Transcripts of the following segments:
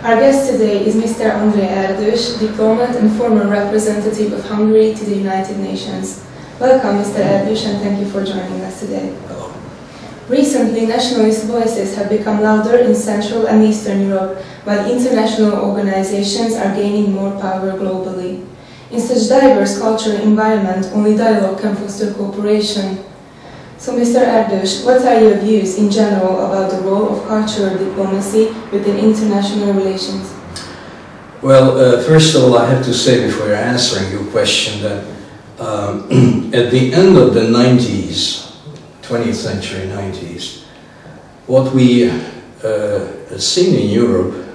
Our guest today is Mr. André Erdős, diplomat and former representative of Hungary to the United Nations. Welcome, Mr. Erdős, and thank you for joining us today. Hello. Recently, nationalist voices have become louder in Central and Eastern Europe, while international organizations are gaining more power globally. In such diverse cultural environment, only dialogue can foster cooperation. So, Mr. Erdős, what are your views in general about the role of cultural diplomacy within international relations? Well, first of all, I have to say before answering your question that at the end of the 90s, 20th century 90s, what we had seen in Europe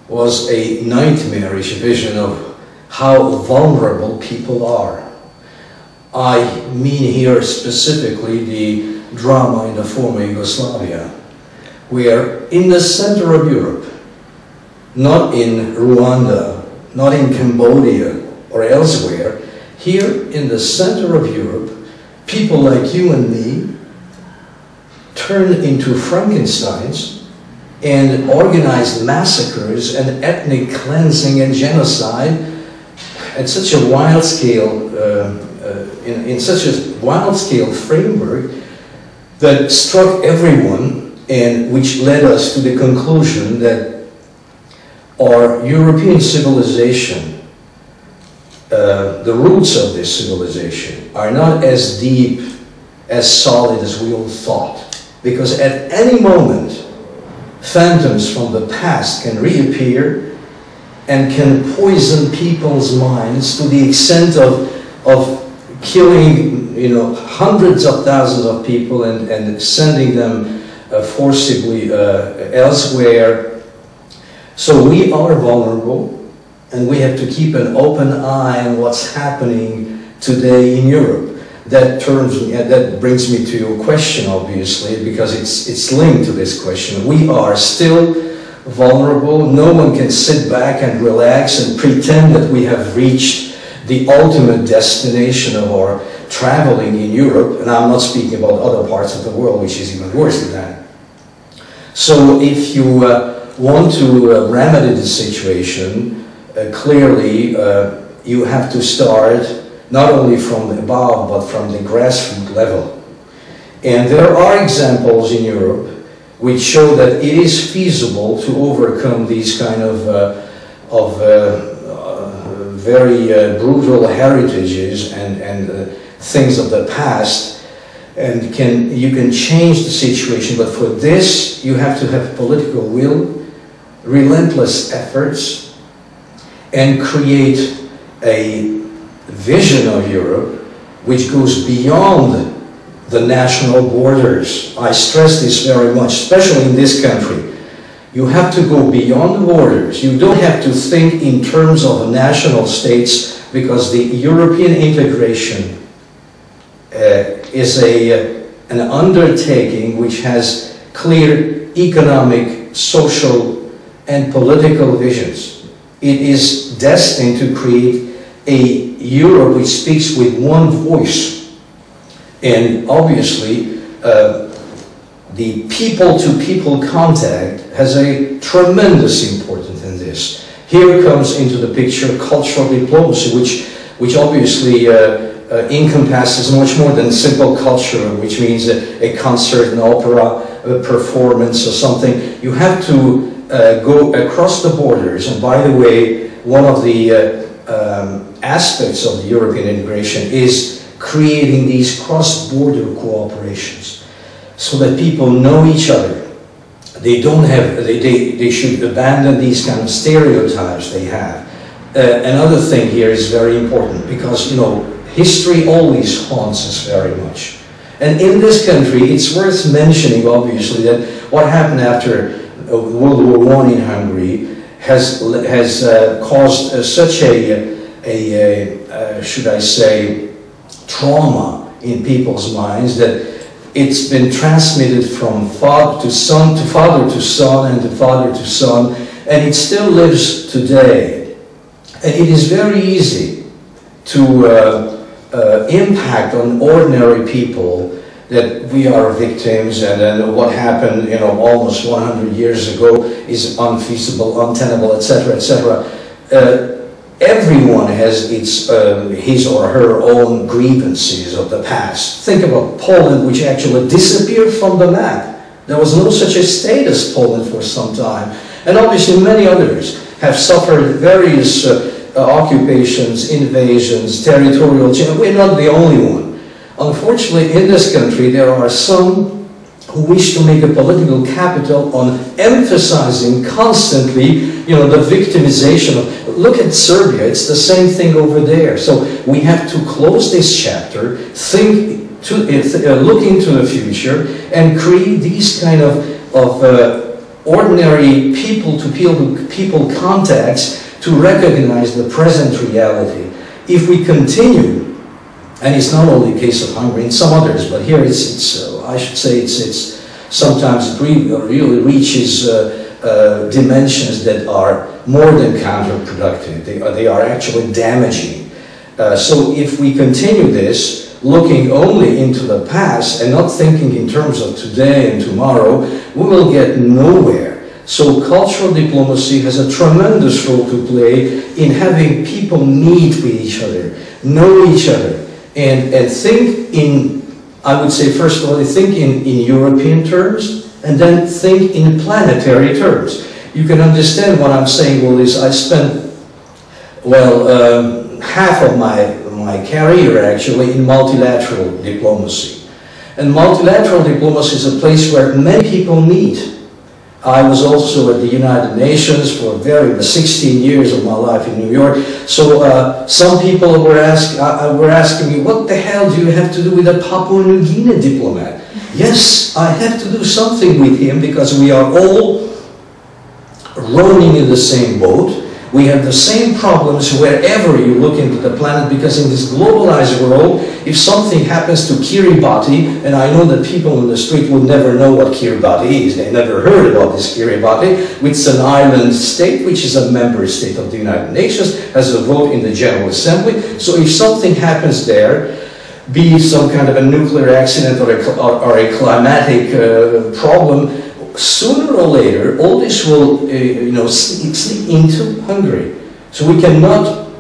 was a nightmarish vision of how vulnerable people are. I mean here specifically the drama in the former Yugoslavia, where in the center of Europe, not in Rwanda, not in Cambodia or elsewhere, here in the center of Europe, people like you and me turned into Frankensteins and organized massacres and ethnic cleansing and genocide at such a wild scale, in such a wild-scale framework that struck everyone, and which led us to the conclusion that our European civilization, the roots of this civilization, are not as deep, as solid as we all thought. Because at any moment, phantoms from the past can reappear and can poison people's minds to the extent of killing, hundreds of thousands of people and sending them forcibly elsewhere. So we are vulnerable, and we have to keep an open eye on what's happening today in Europe. That brings me to your question, obviously, because it's linked to this question. We are still vulnerable. No one can sit back and relax and pretend that we have reached the ultimate destination of our traveling in Europe, and I'm not speaking about other parts of the world, which is even worse than that. So if you want to remedy the situation, clearly you have to start not only from above, but from the grassroots level. And there are examples in Europe which show that it is feasible to overcome these kind of very brutal heritages and things of the past, and you can change the situation. But for this, you have to have political will, relentless efforts, and create a vision of Europe which goes beyond the national borders. I stress this very much, especially in this country. You have to go beyond the borders. You don't have to think in terms of national states, because the European integration is an undertaking which has clear economic, social, and political visions. It is destined to create a Europe which speaks with one voice. And obviously, the people-to-people contact has a tremendous importance in this. Here comes into the picture cultural diplomacy, which obviously encompasses much more than simple culture, which means a concert, an opera, a performance or something. You have to go across the borders. And by the way, one of the aspects of the European integration is creating these cross-border cooperations, so that people know each other. They should abandon these kind of stereotypes they have. Another thing here is very important, because history always haunts us very much. And in this country, it's worth mentioning, obviously, that what happened after World War I in Hungary has caused such should I say, trauma in people's minds, that it's been transmitted from father to son, and to father to son, and it still lives today. And it is very easy to impact on ordinary people that we are victims, and then what happened, you know, almost 100 years ago is unfeasible, untenable, etc., etc. Everyone has his or her own grievances of the past. Think about Poland, which actually disappeared from the map. There was no such a state as Poland for some time. And obviously many others have suffered various occupations, invasions, territorial change. We're not the only one. Unfortunately, in this country, there are some who wish to make a political capital on emphasizing constantly, you know, the victimization of. Look at Serbia; it's the same thing over there. So we have to close this chapter, look into the future, and create these kind of ordinary people-to-people contacts to recognize the present reality. If we continue. And it's not only a case of Hungary, in some others, but here I should say it's sometimes really reaches dimensions that are more than counterproductive. They are actually damaging. So if we continue this, looking only into the past and not thinking in terms of today and tomorrow, we will get nowhere. So cultural diplomacy has a tremendous role to play in having people meet with each other, know each other, and think in, I would say first of all, think in European terms, and then think in planetary terms. You can understand what I'm saying, well, is I spent, well, half of my career actually in multilateral diplomacy. And multilateral diplomacy is a place where many people meet. I was also at the United Nations for 16 years of my life in New York. So some people were asking me, what the hell do you have to do with a Papua New Guinea diplomat? Yes, I have to do something with him because we are all rowing in the same boat. We have the same problems wherever you look into the planet, because in this globalized world, if something happens to Kiribati, and I know that people on the street would never know what Kiribati is, they never heard about this Kiribati, which is an island state, which is a member state of the United Nations, has a vote in the General Assembly. So if something happens there, be it some kind of a nuclear accident or a climatic problem, sooner or later, all this will, sneak into Hungary. So we cannot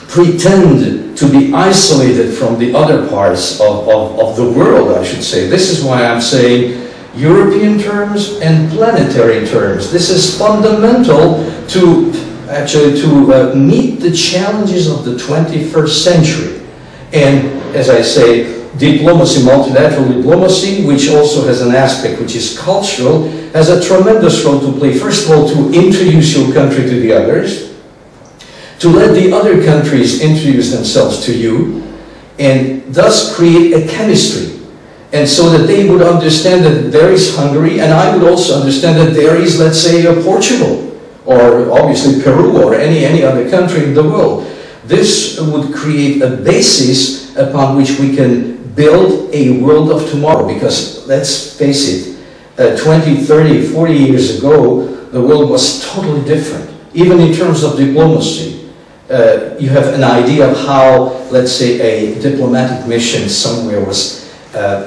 pretend to be isolated from the other parts of the world, I should say. This is why I'm saying European terms and planetary terms. This is fundamental to meet the challenges of the 21st century. And as I say, diplomacy, multilateral diplomacy, which also has an aspect which is cultural, has a tremendous role to play. First of all, to introduce your country to the others, to let the other countries introduce themselves to you, and thus create a chemistry. And so that they would understand that there is Hungary, and I would also understand that there is, let's say, Portugal, or obviously Peru, or any other country in the world. This would create a basis upon which we can build a world of tomorrow, because let's face it, 20, 30, 40 years ago, the world was totally different. Even in terms of diplomacy, you have an idea of how, let's say, a diplomatic mission somewhere was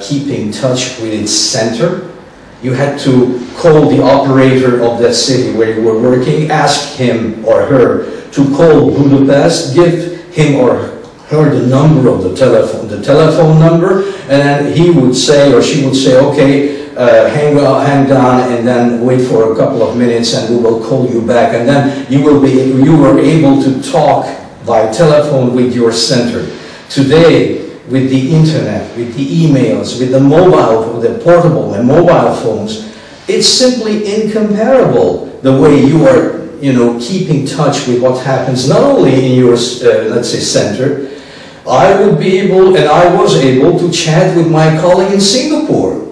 keeping touch with its center. You had to call the operator of that city where you were working, ask him or her to call Budapest, give him or her the number of the telephone number, and then he would say or she would say, okay, hang down and then wait for a couple of minutes and we will call you back, and then you were able to talk by telephone with your center. Today, with the internet, with the emails, with the portable and mobile phones, it's simply incomparable the way you are, keeping touch with what happens not only in your, let's say, center. I would be able, and I was able, to chat with my colleague in Singapore.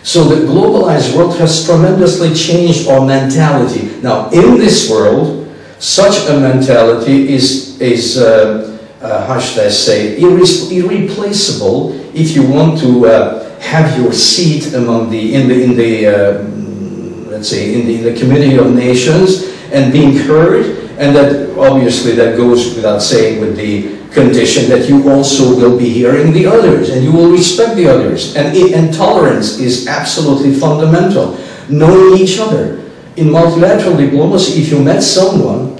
So the globalized world has tremendously changed our mentality. Now, in this world, such a mentality is how should I say, irreplaceable if you want to have your seat among in the community of nations and being heard. And that obviously that goes without saying with the condition that you also will be hearing the others and you will respect the others. And tolerance is absolutely fundamental. Knowing each other. In multilateral diplomacy, if you met someone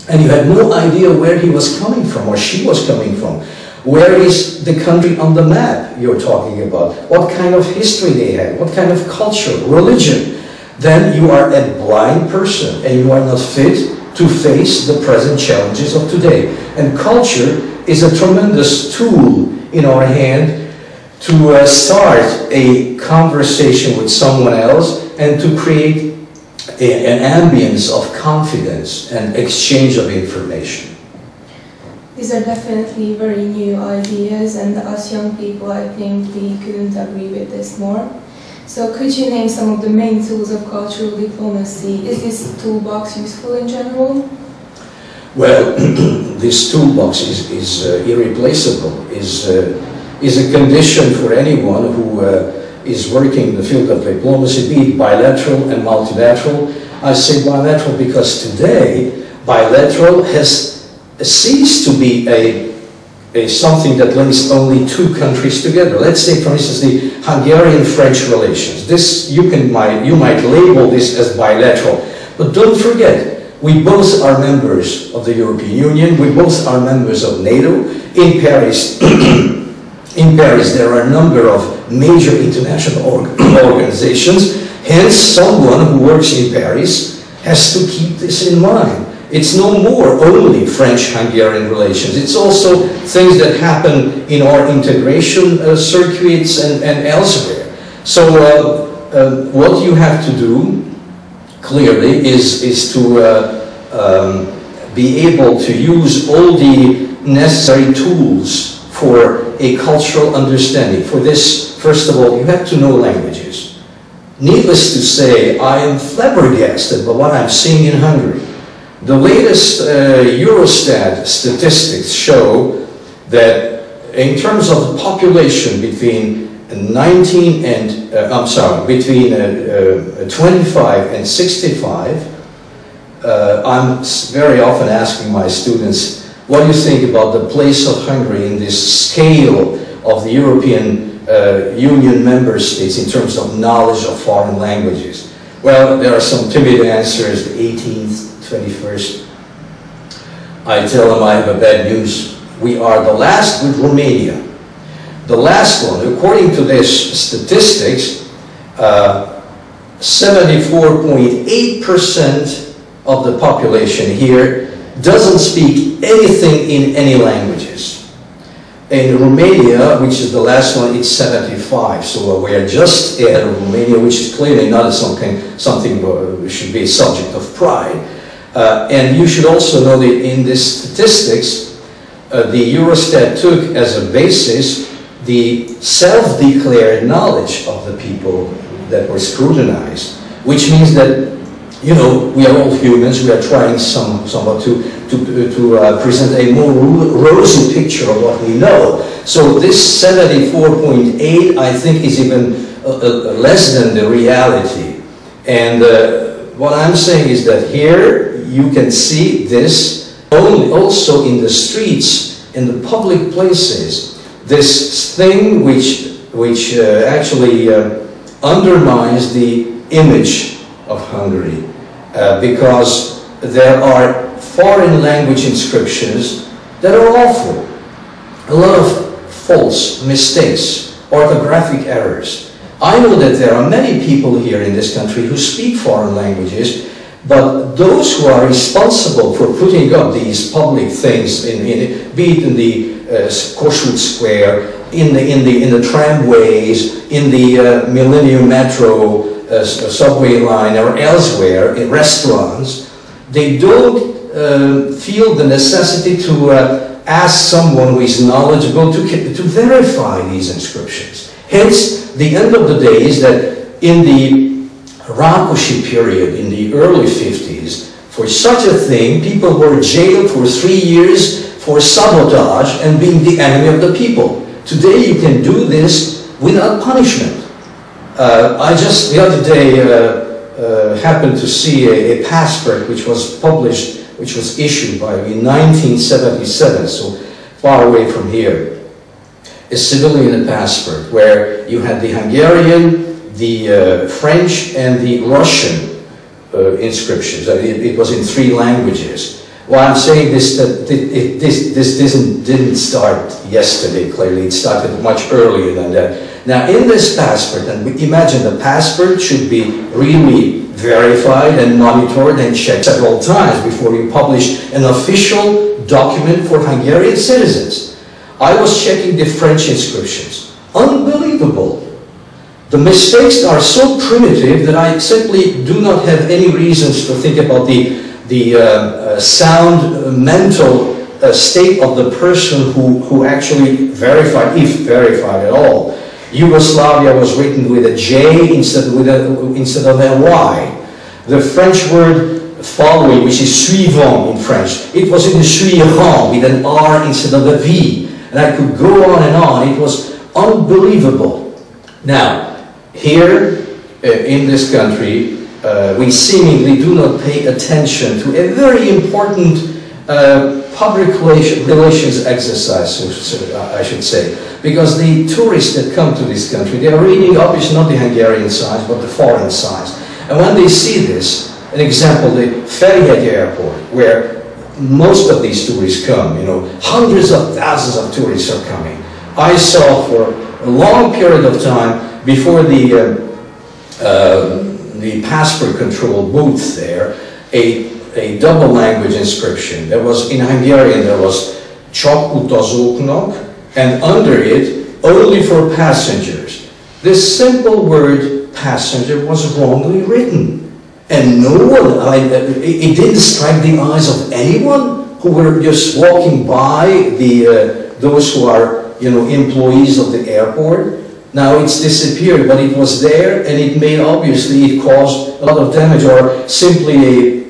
and you had no idea where he was coming from or she was coming from, where is the country on the map you're talking about, what kind of history they had, what kind of culture, religion, then you are a blind person and you are not fit to face the present challenges of today. And culture is a tremendous tool in our hand to start a conversation with someone else and to create an ambience of confidence and exchange of information. These are definitely very new ideas, and as young people I think we couldn't agree with this more. So could you name some of the main tools of cultural diplomacy? Is this toolbox useful in general? Well, this toolbox is irreplaceable, is a condition for anyone who is working in the field of diplomacy, be it bilateral and multilateral. I say bilateral because today bilateral has ceased to be something that links only two countries together. Let's say, for instance, the Hungarian-French relations. This you might label this as bilateral, but don't forget, we both are members of the European Union. We both are members of NATO. In Paris. In Paris, there are a number of major international organizations. Hence, someone who works in Paris has to keep this in mind. It's no more only French-Hungarian relations. It's also things that happen in our integration circuits and elsewhere. So what you have to do, clearly, is to be able to use all the necessary tools for a cultural understanding. For this, first of all, you have to know languages. Needless to say, I am flabbergasted by what I'm seeing in Hungary. The latest Eurostat statistics show that in terms of the population between 25 and 65, I'm very often asking my students, what do you think about the place of Hungary in this scale of the European Union member states in terms of knowledge of foreign languages? Well, there are some timid answers, the 18th, 21st. I tell them I have a bad news. We are the last with Romania. The last one, according to this statistics, 74.8% of the population here doesn't speak anything in any languages. In Romania, which is the last one, it's 75. So we are just ahead of Romania, which is clearly not something should be a subject of pride. And you should also know that in these statistics, the Eurostat took as a basis the self-declared knowledge of the people that were scrutinized, which means that, you know, we are all humans. We are trying somewhat to present a more rosy picture of what we know. So this 74.8, I think, is even less than the reality. And what I'm saying is that here you can see this only also in the streets, in the public places. This thing which actually undermines the image of Hungary, because there are foreign language inscriptions that are awful. A lot of false mistakes, orthographic errors. I know that there are many people here in this country who speak foreign languages, but those who are responsible for putting up these public things, be it in the Kossuth Square, in the tramways, in the Millennium Metro subway line, or elsewhere in restaurants, they don't feel the necessity to ask someone who is knowledgeable to verify these inscriptions. Hence, the end of the day is that in the Rákosi period, in the early 50s, for such a thing, people were jailed for 3 years for sabotage and being the enemy of the people. Today you can do this without punishment. I just the other day happened to see a passport which was published, which was issued in 1977, so far away from here, a civilian passport where you had the Hungarian, the French, and the Russian inscriptions. It was in 3 languages. Why I'm saying this, that this didn't start yesterday, clearly. It started much earlier than that. Now, in this passport, and imagine the passport should be really verified and monitored and checked several times before you publish an official document for Hungarian citizens. I was checking the French inscriptions. Unbelievable. The mistakes are so primitive that I simply do not have any reasons to think about the sound mental state of the person who actually verified, if verified at all. Yugoslavia was written with a J instead of a Y. The French word following, which is suivant in French, it was in the suivant with an R instead of a V. And I could go on and on. It was unbelievable. Now, here in this country, we seemingly do not pay attention to a very important public relations exercise, I should say, because the tourists that come to this country, they are reading obviously not the Hungarian signs, but the foreign signs. And when they see this, an example, the Ferihegy airport, where most of these tourists come, you know, hundreds of thousands of tourists are coming. I saw for a long period of time before the passport control booth there, a double language inscription. There was, in Hungarian, there was csak utazóknak, and under it, only for passengers. This simple word, passenger, was wrongly written. And no one, it didn't strike the eyes of anyone who were just walking by those who are, you know, employees of the airport. Now it's disappeared, but it was there, and it made, obviously, it caused a lot of damage, or simply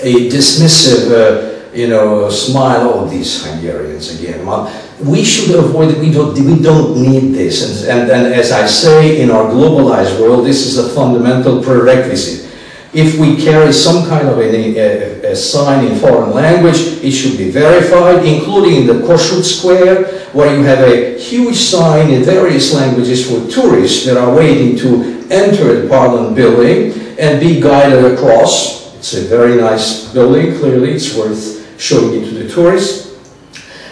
a dismissive, you know, smile of these Hungarians again. Well, we should avoid it. We don't need this. And as I say, in our globalized world, this is a fundamental prerequisite. If we carry some kind of a sign in foreign language, it should be verified, including in the Kossuth Square, where you have a huge sign in various languages for tourists that are waiting to enter the Parliament building and be guided across. It's a very nice building, clearly it's worth showing it to the tourists.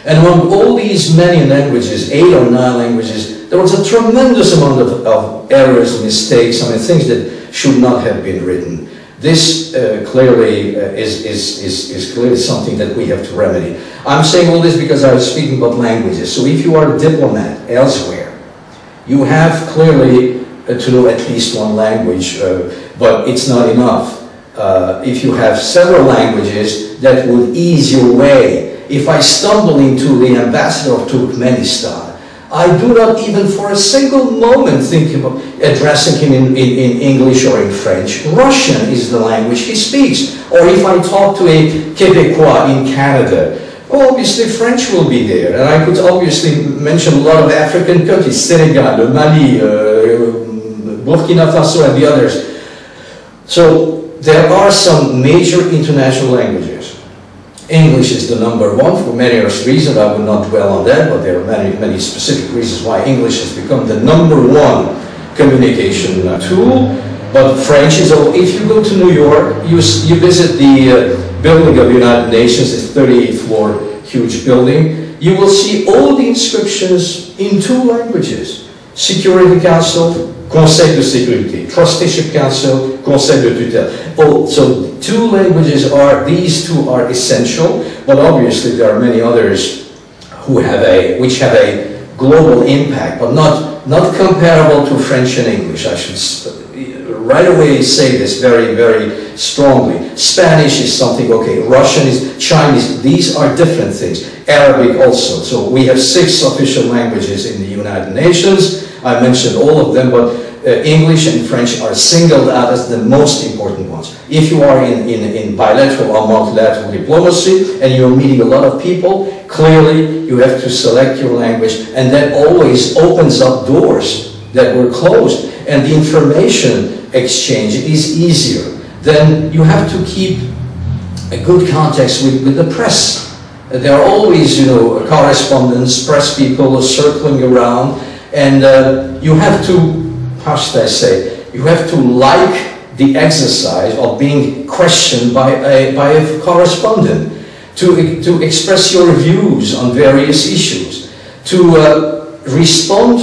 And among all these many languages, 8 or 9 languages, there was a tremendous amount of errors and mistakes, I mean, things that should not have been written. This clearly is clearly something that we have to remedy. I'm saying all this because I was speaking about languages. So if you are a diplomat elsewhere, you have clearly to know at least one language, but it's not enough. If you have several languages, that would ease your way. If I stumble into the ambassador of Turkmenistan, I do not even for a single moment think about addressing him in English or in French. Russian is the language he speaks. Or if I talk to a Québécois in Canada, well, obviously French will be there. And I could obviously mention a lot of African countries, Senegal, Mali, Burkina Faso, and the others. So there are some major international languages. English is the #1 for many reasons. I will not dwell on that, but there are many specific reasons why English has become the #1 communication tool. But French is, if you go to New York, you visit the building of the United Nations, this 38th floor huge building, you will see all the inscriptions in 2 languages. Security Council, Conseil de Sécurité, Trusteeship Council, Conseil de Tutelle. Oh, so 2 languages these 2 are essential, but obviously there are many others which have a global impact, but not comparable to French and English. I should right away say this very, very strongly. Spanish is something, okay, Russian is, Chinese, these are different things. Arabic also. So we have 6 official languages in the United Nations. I mentioned all of them, but English and French are singled out as the most important ones. If you are in bilateral or multilateral diplomacy and you're meeting a lot of people, clearly you have to select your language, and that always opens up doors that were closed, and the information exchange is easier. Then you have to keep a good context with the press. There are always, you know, correspondents, press people circling around, and you have to, how should I say, you have to like the exercise of being questioned by a correspondent, to express your views on various issues, to respond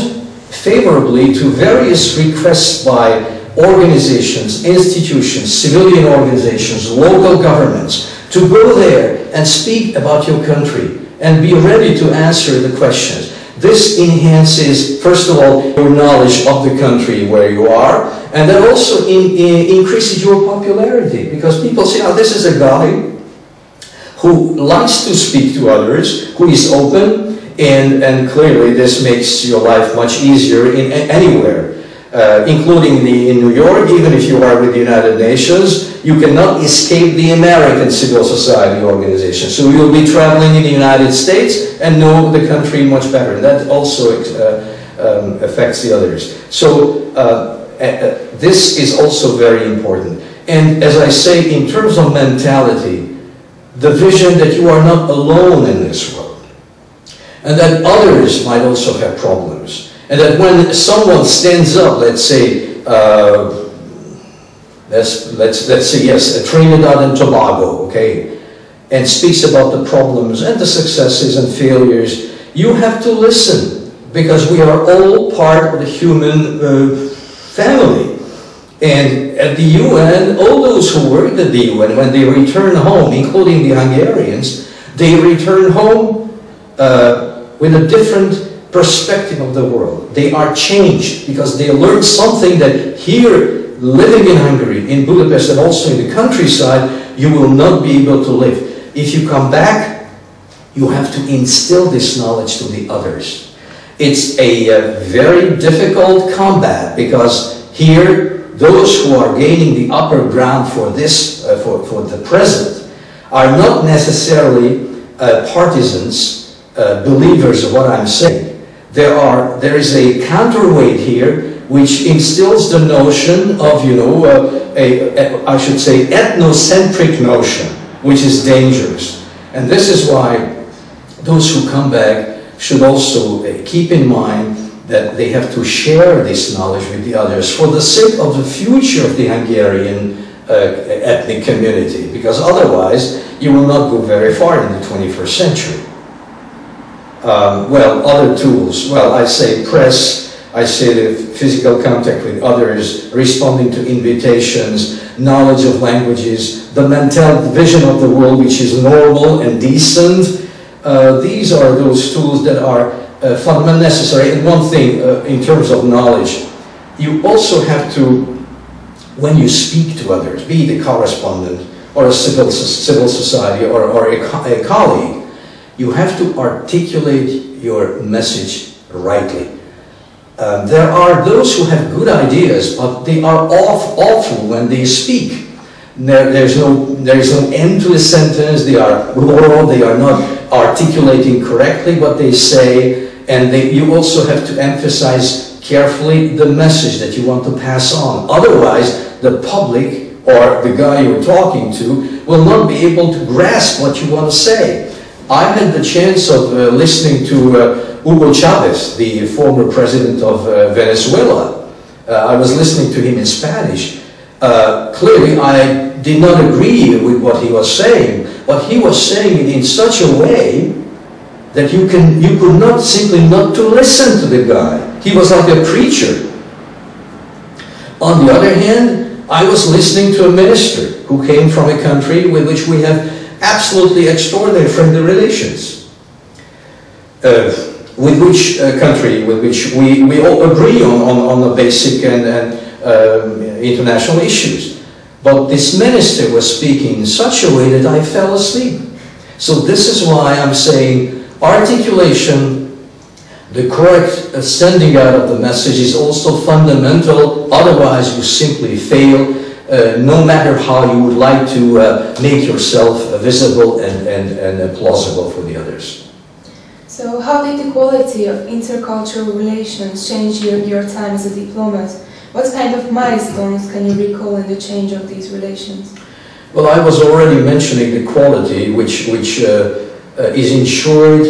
favorably to various requests by organizations, institutions, civilian organizations, local governments, to go there and speak about your country and be ready to answer the questions. This enhances, first of all, your knowledge of the country where you are, and that also increases your popularity, because people say, oh, this is a guy who likes to speak to others, who is open, and clearly this makes your life much easier in anywhere. Including in New York, even if you are with the United Nations, you cannot escape the American civil society organization. So you'll be traveling in the United States and know the country much better. And that also affects the others. So this is also very important. And as I say, in terms of mentality, the vision that you are not alone in this world, and that others might also have problems. And that when someone stands up, let's say, let's say, yes, Trinidad and Tobago, okay, and speaks about the problems and the successes and failures, you have to listen, because we are all part of the human family. And at the UN, all those who worked at the UN, when they return home, including the Hungarians, they return home with a different perspective of the world. They are changed because they learned something that here, living in Hungary, in Budapest, and also in the countryside, you will not be able to live. If you come back, you have to instill this knowledge to the others. It's a very difficult combat, because here, those who are gaining the upper ground for this, for the present, are not necessarily partisans, believers of what I'm saying. There is a counterweight here which instills the notion of, you know, I should say, ethnocentric notion, which is dangerous. And this is why those who come back should also keep in mind that they have to share this knowledge with the others for the sake of the future of the Hungarian ethnic community, because otherwise you will not go very far in the 21st century. Well, other tools, well, I say press, I say the physical contact with others, responding to invitations, knowledge of languages, the mental vision of the world which is normal and decent. These are those tools that are fundamentally necessary. And one thing, in terms of knowledge, you also have to, when you speak to others, be it a correspondent or a civil society or a colleague, you have to articulate your message rightly. There are those who have good ideas, but they are awful when they speak. There is no end to a sentence. They are not articulating correctly what they say, and you also have to emphasize carefully the message that you want to pass on. Otherwise, the public or the guy you're talking to will not be able to grasp what you want to say. I had the chance of listening to Hugo Chavez, the former president of Venezuela. I was listening to him in Spanish. Clearly, I did not agree with what he was saying, but he was saying it in such a way that you could not simply not to listen to the guy. He was like a preacher. On the other hand, I was listening to a minister who came from a country with which we have absolutely extraordinary friendly relations. With which country, with which we all agree on the basic and international issues. But this minister was speaking in such a way that I fell asleep. So this is why I'm saying articulation, the correct sending out of the message is also fundamental. Otherwise you simply fail, no matter how you would like to make yourself visible and plausible for the others. So how did the quality of intercultural relations change your time as a diplomat? What kind of milestones can you recall in the change of these relations? Well, I was already mentioning the quality, which is ensured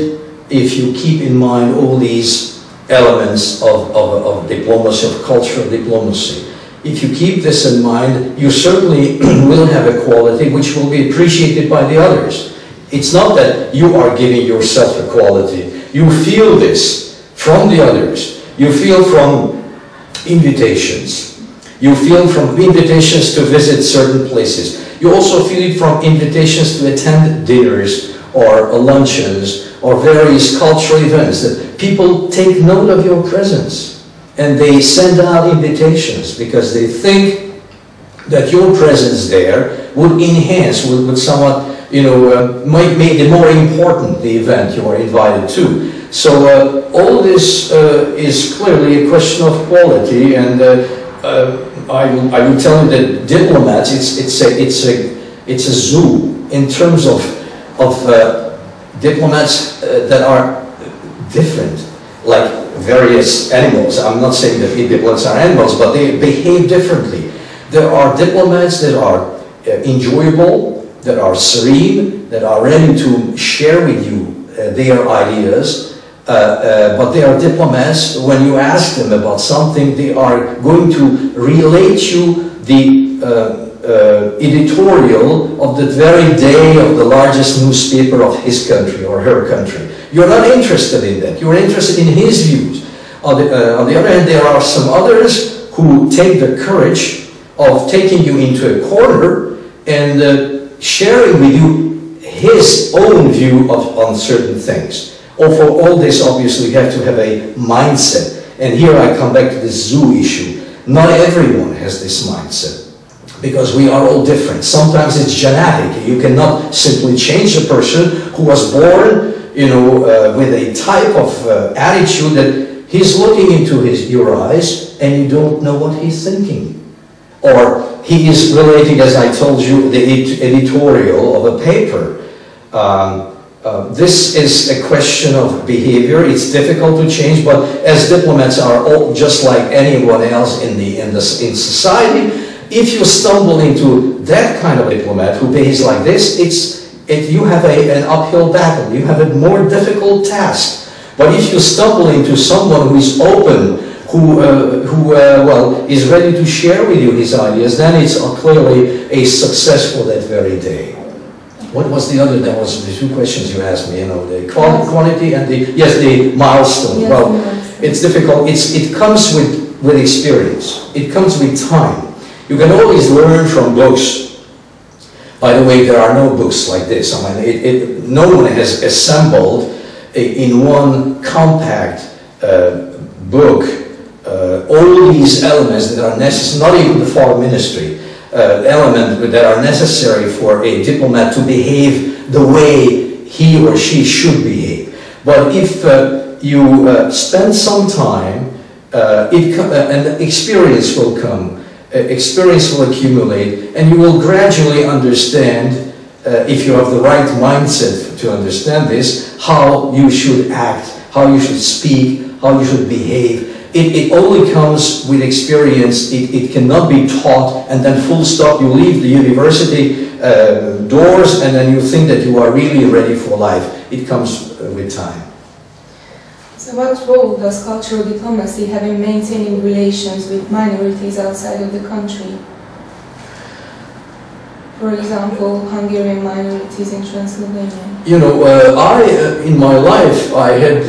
if you keep in mind all these elements of diplomacy, of cultural diplomacy. If you keep this in mind, you certainly will have a quality which will be appreciated by the others. It's not that you are giving yourself a quality. You feel this from the others. You feel from invitations. You feel from invitations to visit certain places. You also feel it from invitations to attend dinners or luncheons or various cultural events, that people take note of your presence and they send out invitations because they think that your presence there would enhance, would somewhat, might make it more important, the event you are invited to. So all this is clearly a question of quality, and I will tell you that diplomats, it's a zoo in terms of diplomats that are different, like various animals. I'm not saying that diplomats are animals, but they behave differently. There are diplomats that are enjoyable, that are serene, that are ready to share with you their ideas, but they are diplomats, when you ask them about something, they are going to relate you the editorial of the very day of the largest newspaper of his country or her country. You're not interested in that. You're interested in his views. On the other hand, there are some others who take the courage of taking you into a corner and sharing with you his own view on certain things. Or for all this, obviously, you have to have a mindset. And here I come back to this zoo issue. Not everyone has this mindset, because we are all different. Sometimes it's genetic. You cannot simply change a person who was born, with a type of attitude that he's looking into your eyes and you don't know what he's thinking. Or he is relating, as I told you, the editorial of a paper. This is a question of behavior. It's difficult to change, but as diplomats are all just like anyone else in society, if you stumble into that kind of diplomat who behaves like this, you have an uphill battle. You have a more difficult task. But if you stumble into someone who is open, who is ready to share with you his ideas, then it's clearly a successful that very day. What was the other? That was the two questions you asked me. The quantity and the milestone. Yes, well, it's difficult. It comes with experience. It comes with time. You can always learn from books. By the way, there are no books like this. I mean, no one has assembled in one compact book all these elements that are necessary, not even the foreign ministry, elements that are necessary for a diplomat to behave the way he or she should behave. But if you spend some time, and experience will come, experience will accumulate, and you will gradually understand, if you have the right mindset to understand this, how you should act, how you should speak, how you should behave. It only comes with experience. It cannot be taught and then full stop. You leave the university doors and then you think that you are really ready for life. It comes with time. So what role does cultural diplomacy have in maintaining relations with minorities outside of the country? For example, Hungarian minorities in Transylvania. In my life, I had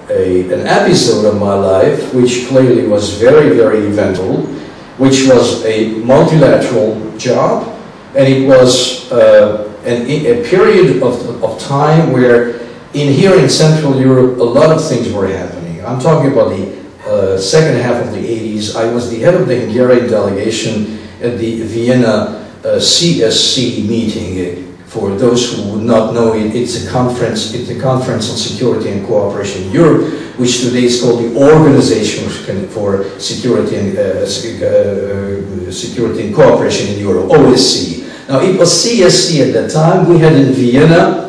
an episode of my life which clearly was very, very eventful, which was a multilateral job, and it was a period of time where here in Central Europe a lot of things were happening. I'm talking about the second half of the 80s. I was the head of the Hungarian delegation at the Vienna CSC meeting. For those who would not know it, it's a conference on Security and Cooperation in Europe, which today is called the Organization for Security and Cooperation in Europe, OSCE. Now, it was CSC at that time. We had in Vienna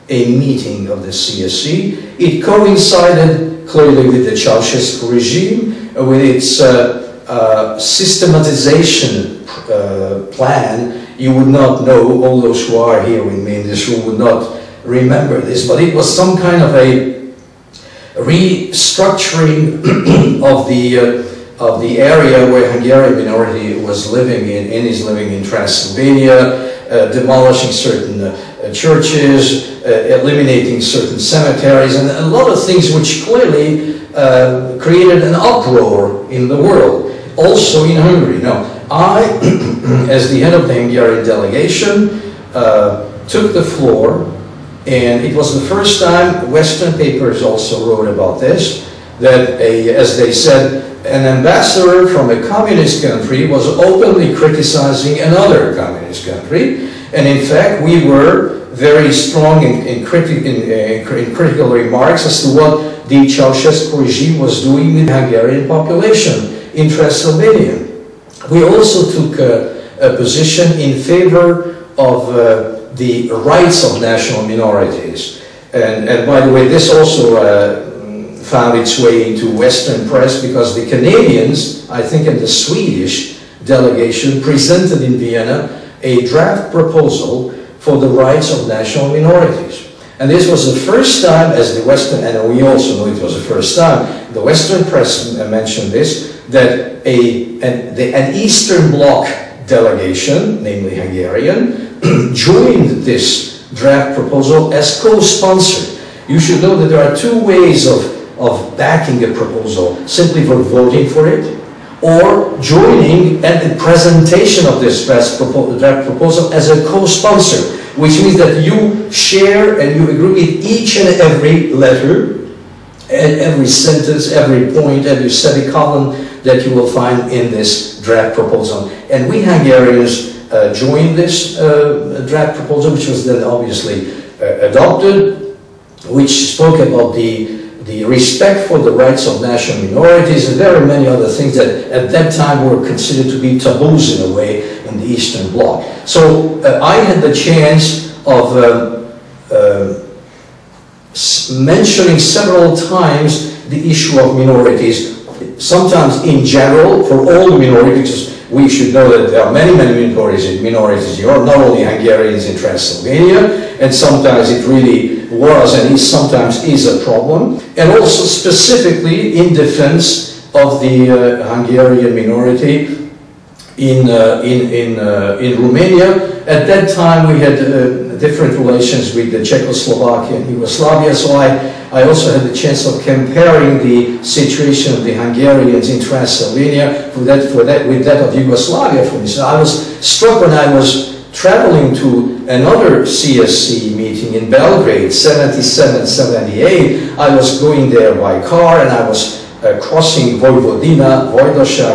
a meeting of the CSC. It coincided clearly with the Ceausescu regime, with its systematization plan. you would not know, all those who are here with me in this room would not remember this, but it was some kind of a restructuring of the area where Hungarian minority was living in and is living in Transylvania, demolishing certain churches, eliminating certain cemeteries, and a lot of things which clearly created an uproar in the world, also in Hungary. Now, I, as the head of the Hungarian delegation, took the floor, and it was the first time Western papers also wrote about this, that as they said, an ambassador from a communist country was openly criticizing another communist country, and in fact we were very strong in critical remarks as to what the Ceausescu regime was doing with the Hungarian population in Transylvania. We also took a position in favor of the rights of national minorities. And by the way, this also found its way into Western press, because the Canadians, I think, and the Swedish delegation presented in Vienna a draft proposal for the rights of national minorities. And this was the first time, as the Western, and we also know it was the first time, the Western press mentioned this, that an Eastern Bloc delegation, namely Hungarian, joined this draft proposal as co-sponsor. You should know that there are two ways of backing a proposal: simply for voting for it, or joining at the presentation of this draft proposal as a co-sponsor, which means that you share and you agree with each and every letter, and every sentence, every point, every semicolon that you will find in this draft proposal. And we Hungarians joined this draft proposal, which was then obviously adopted, which spoke about the respect for the rights of national minorities, and there are many other things that at that time were considered to be taboos in a way in the Eastern Bloc. So I had the chance of mentioning several times the issue of minorities, sometimes in general for all the minorities. We should know that there are many minorities in Europe, not only Hungarians in Transylvania, and sometimes it really was and sometimes is a problem, and also specifically in defense of the Hungarian minority in Romania. At that time we had different relations with the Czechoslovakia and Yugoslavia, so I also had the chance of comparing the situation of the Hungarians in Transylvania with that of Yugoslavia, for instance. I was struck when I was traveling to another CSC meeting in Belgrade, 77, 78. I was going there by car, and I was crossing Vojvodina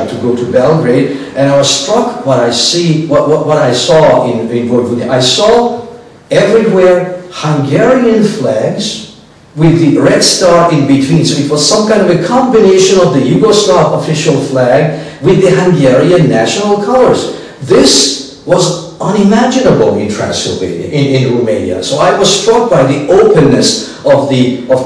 to go to Belgrade, and I was struck what I saw in Vojvodina. I saw everywhere Hungarian flags with the red star in between. So it was some kind of a combination of the Yugoslav official flag with the Hungarian national colors. This was unimaginable in Transylvania, in Romania. So I was struck by the openness of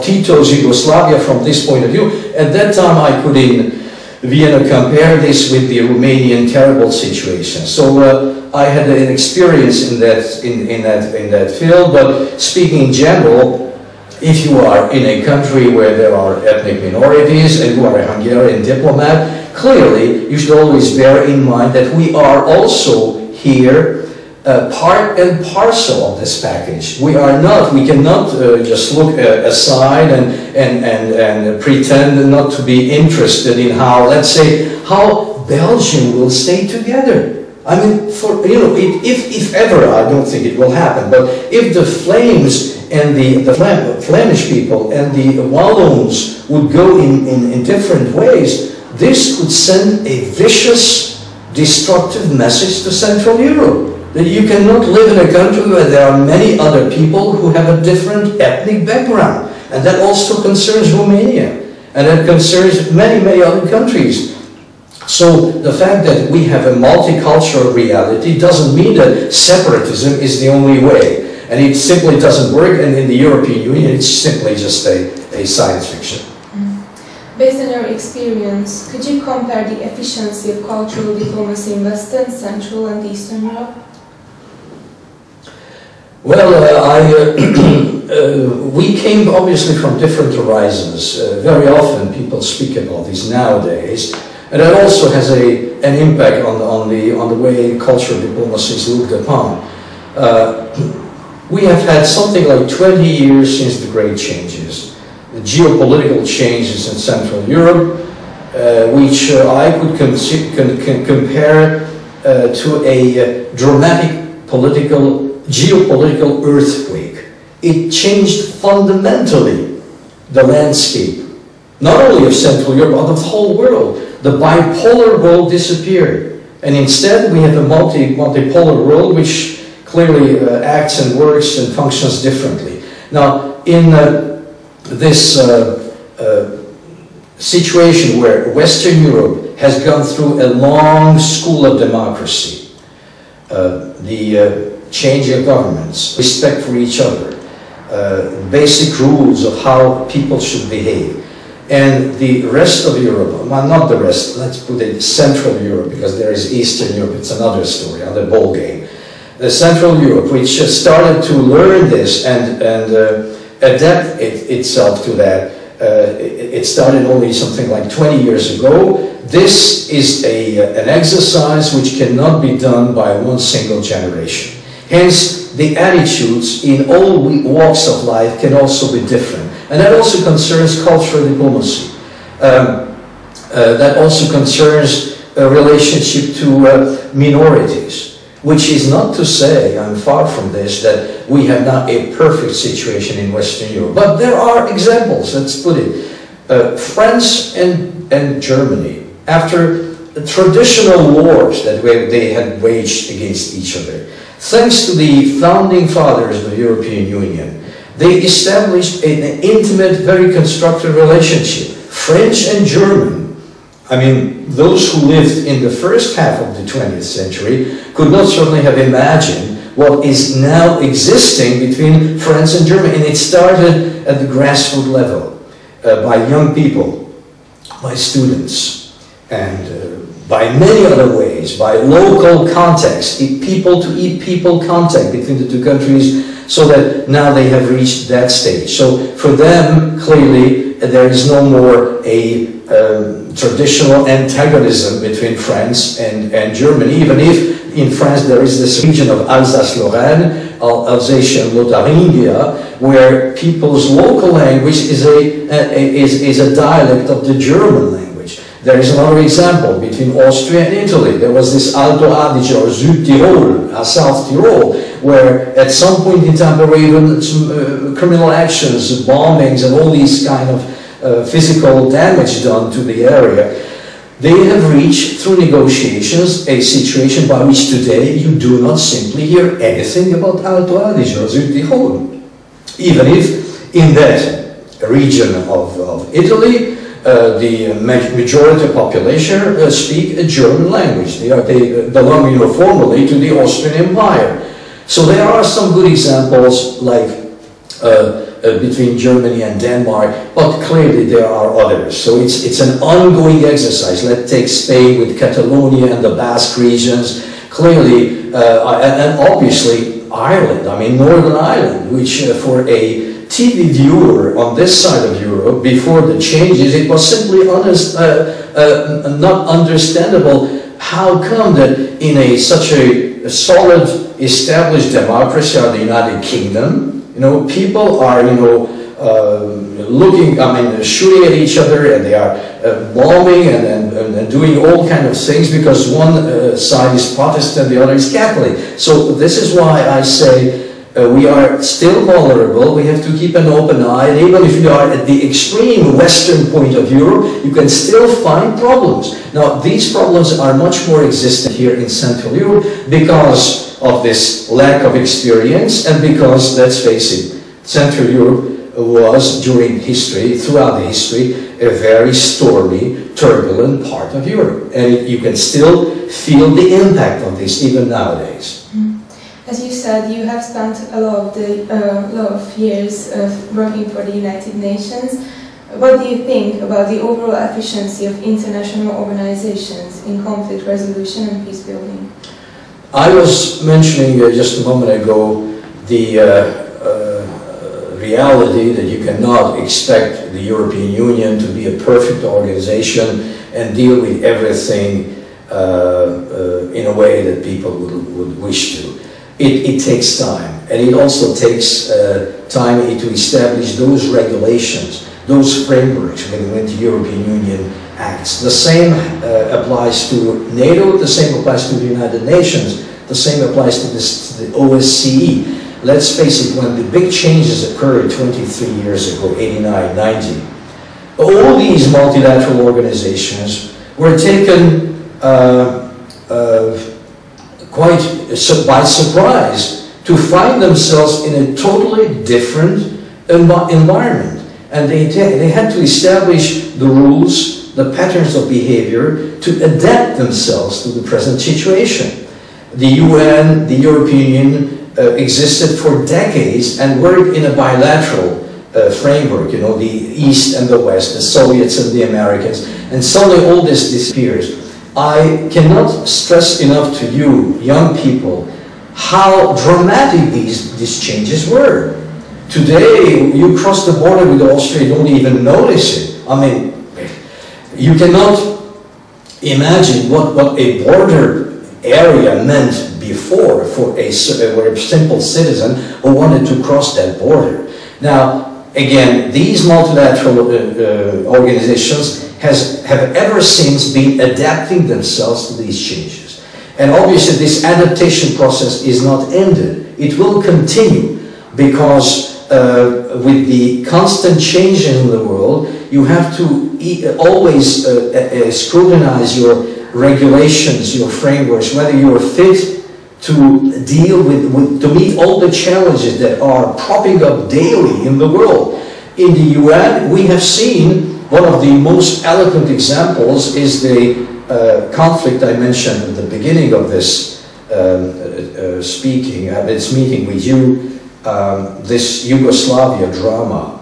Tito's Yugoslavia from this point of view. At that time I could in Vienna compare this with the Romanian terrible situation. So I had an experience in that field, but speaking in general, if you are in a country where there are ethnic minorities and you are a Hungarian diplomat, clearly you should always bear in mind that we are also here part and parcel of this package. We cannot just look aside and pretend not to be interested in how, let's say, how Belgium will stay together. I mean, if ever, I don't think it will happen, but if the Flames and the Flemish people and the Walloons would go in different ways, this could send a vicious, destructive message to Central Europe. That you cannot live in a country where there are many other people who have a different ethnic background. And that also concerns Romania. And that concerns many other countries. So the fact that we have a multicultural reality doesn't mean that separatism is the only way. And it simply doesn't work, and in the European Union it's simply just a science fiction. Based on your experience, could you compare the efficiency of cultural diplomacy in Western, Central and Eastern Europe? Well, we came obviously from different horizons. Very often people speak about this nowadays, and that also has an impact on the way cultural diplomacy is looked upon. We have had something like 20 years since the great changes, the geopolitical changes in Central Europe, which I could compare to a dramatic geopolitical earthquake. It changed fundamentally the landscape, not only of Central Europe, but of the whole world. The bipolar world disappeared, and instead we have a multipolar world which clearly acts and works and functions differently. Now, in this situation where Western Europe has gone through a long school of democracy, the change of governments, respect for each other, basic rules of how people should behave. And the rest of Europe, well, not the rest, let's put it Central Europe, because there is Eastern Europe, it's another story, another ball game. Central Europe, which started to learn this and adapt itself to that. It started only something like 20 years ago. This is an exercise which cannot be done by one single generation. Hence, the attitudes in all walks of life can also be different. And that also concerns cultural diplomacy. That also concerns a relationship to minorities, which is not to say, I'm far from this, that we have not a perfect situation in Western Europe. But there are examples, let's put it. France and Germany, after the traditional wars that they had waged against each other, thanks to the founding fathers of the European Union, they established an intimate, very constructive relationship. French and German, I mean, those who lived in the first half of the 20th century could not certainly have imagined what is now existing between France and Germany. And it started at the grassroots level, by young people, by students, and by many other ways, by local context, people-to-people contact between the two countries, so that now they have reached that stage. So for them, clearly, there is no more a traditional antagonism between France and Germany, even if in France there is this region of Alsace-Lorraine, Alsatian-Lotharingia, where people's local language is a dialect of the German language. There is another example between Austria and Italy. There was this Alto Adige or Südtirol, South Tyrol, where at some point in time there were even some criminal actions, bombings, and all these kind of physical damage done to the area. They have reached, through negotiations, a situation by which today you do not simply hear anything about Alto Adige or Südtirol. Even if in that region of Italy, the majority population speak a German language. They belong, formally to the Austrian Empire. So there are some good examples, like between Germany and Denmark, but clearly there are others. So it's an ongoing exercise. Let's take Spain with Catalonia and the Basque regions. Clearly, and obviously Ireland, I mean Northern Ireland, which for a TV viewer on this side of Europe, before the changes, it was simply not understandable how come that in such a solid, established democracy of the United Kingdom, people are, looking, shooting at each other, and they are bombing and doing all kind of things because one side is Protestant, the other is Catholic. So this is why I say we are still vulnerable. We have to keep an open eye, and even if you are at the extreme western point of Europe, you can still find problems. Now, these problems are much more existent here in Central Europe because of this lack of experience, and because, let's face it, Central Europe was, during history, throughout the history, a very stormy, turbulent part of Europe. And you can still feel the impact of this even nowadays. As you said, you have spent a lot of years working for the United Nations. What do you think about the overall efficiency of international organizations in conflict resolution and peace building? I was mentioning just a moment ago reality that you cannot expect the European Union to be a perfect organization and deal with everything in a way that people would wish to. It takes time, and it also takes time to establish those regulations, those frameworks when the European Union acts. The same applies to NATO, the same applies to the United Nations, the same applies to the OSCE. Let's face it, when the big changes occurred 23 years ago, 89, 90, all these multilateral organizations were taken quite by surprise to find themselves in a totally different environment. And they had to establish the rules, the patterns of behavior to adapt themselves to the present situation. The UN, the European Union existed for decades and worked in a bilateral framework, you know, the East and the West, the Soviets and the Americans, and suddenly all this disappears. I cannot stress enough to you, young people, how dramatic these changes were. Today, you cross the border with Austria, you don't even notice it. I mean, you cannot imagine what a border area meant before for a simple citizen who wanted to cross that border. Now, again, these multilateral organizations have ever since been adapting themselves to these changes. And obviously this adaptation process is not ended. It will continue because with the constant changes in the world, you have to always scrutinize your regulations, your frameworks, whether you are fit to deal with, to meet all the challenges that are popping up daily in the world. In the UN, we have seen one of the most eloquent examples is the conflict I mentioned at the beginning of this this meeting with you, this Yugoslavia drama,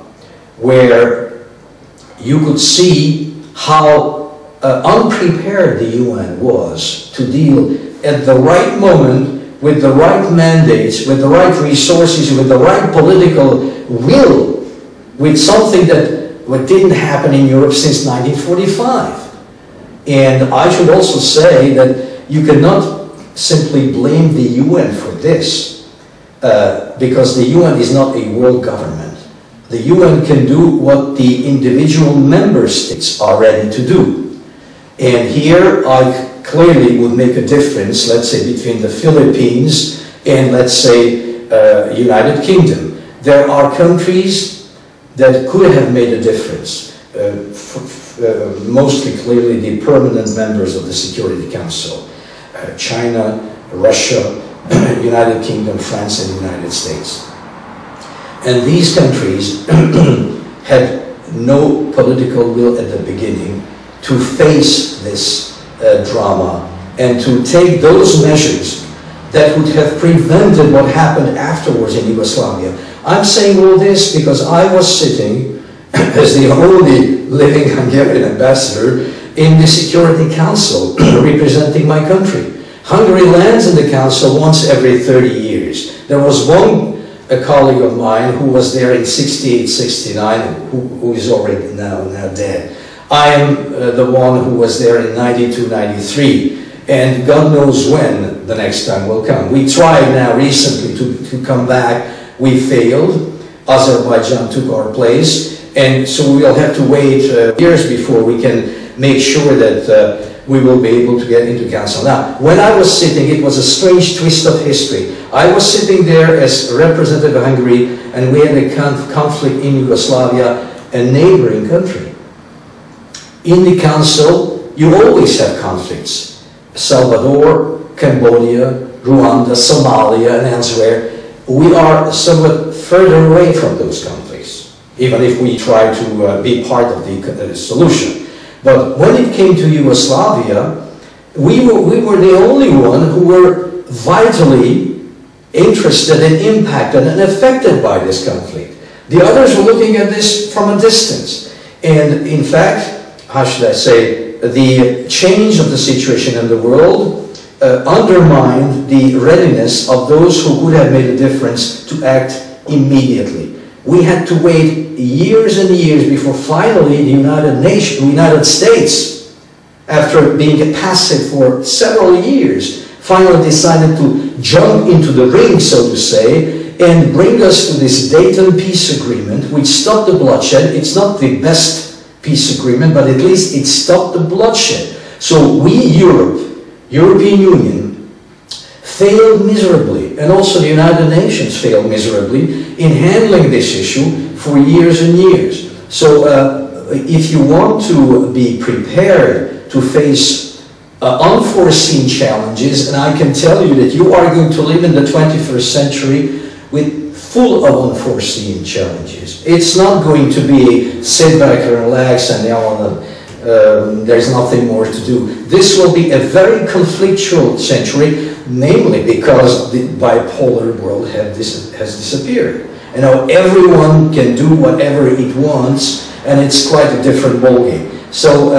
where you could see how unprepared the UN was to deal at the right moment, with the right mandates, with the right resources, with the right political will, with something that didn't happen in Europe since 1945. And I should also say that you cannot simply blame the UN for this, because the UN is not a world government. The UN can do what the individual member states are ready to do. And here I clearly would make a difference, let's say, between the Philippines and, let's say, United Kingdom. There are countries that could have made a difference, mostly clearly the permanent members of the Security Council, China, Russia, United Kingdom, France, and the United States. And these countries had no political will at the beginning to face this drama and to take those measures that would have prevented what happened afterwards in Yugoslavia. I'm saying all this because I was sitting as the only living Hungarian ambassador in the Security Council representing my country. Hungary lands in the council once every 30 years. There was a colleague of mine who was there in 68, 69, who is already now dead. I am the one who was there in 92, 93, and God knows when the next time will come. We tried now recently to come back. We failed. Azerbaijan took our place, and so we'll have to wait years before we can make sure that we will be able to get into council. Now, when I was sitting, it was a strange twist of history. I was sitting there as a representative of Hungary, and we had a conflict in Yugoslavia, a neighboring country. In the council, you always have conflicts. Salvador, Cambodia, Rwanda, Somalia, and elsewhere. We are somewhat further away from those conflicts, even if we try to be part of the solution. But when it came to Yugoslavia, we were the only one who were vitally interested and impacted and affected by this conflict. The others were looking at this from a distance. And in fact, how should I say, the change of the situation in the world undermined the readiness of those who could have made a difference to act immediately. We had to wait years and years before finally the United States, after being passive for several years, finally decided to jump into the ring, so to say, and bring us to this Dayton peace agreement, which stopped the bloodshed. It's not the best peace agreement, but at least it stopped the bloodshed. So we, European Union, failed miserably, and also the United Nations failed miserably in handling this issue for years and years. So if you want to be prepared to face unforeseen challenges, and I can tell you that you are going to live in the 21st century with full of unforeseen challenges. It's not going to be a sit back and relax and there's nothing more to do. This will be a very conflictual century, namely because the bipolar world has disappeared. You know, everyone can do whatever it wants, and it's quite a different ballgame. So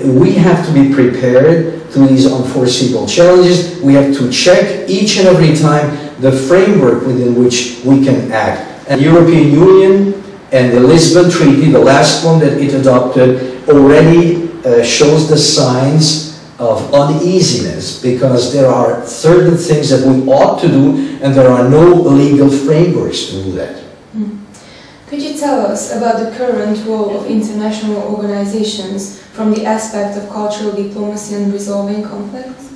we have to be prepared to these unforeseeable challenges. We have to check each and every time the framework within which we can act. And the European Union and the Lisbon Treaty, the last one that it adopted, already shows the signs of uneasiness, because there are certain things that we ought to do and there are no legal frameworks to do that. Could you tell us about the current role of international organizations from the aspect of cultural diplomacy and resolving conflicts?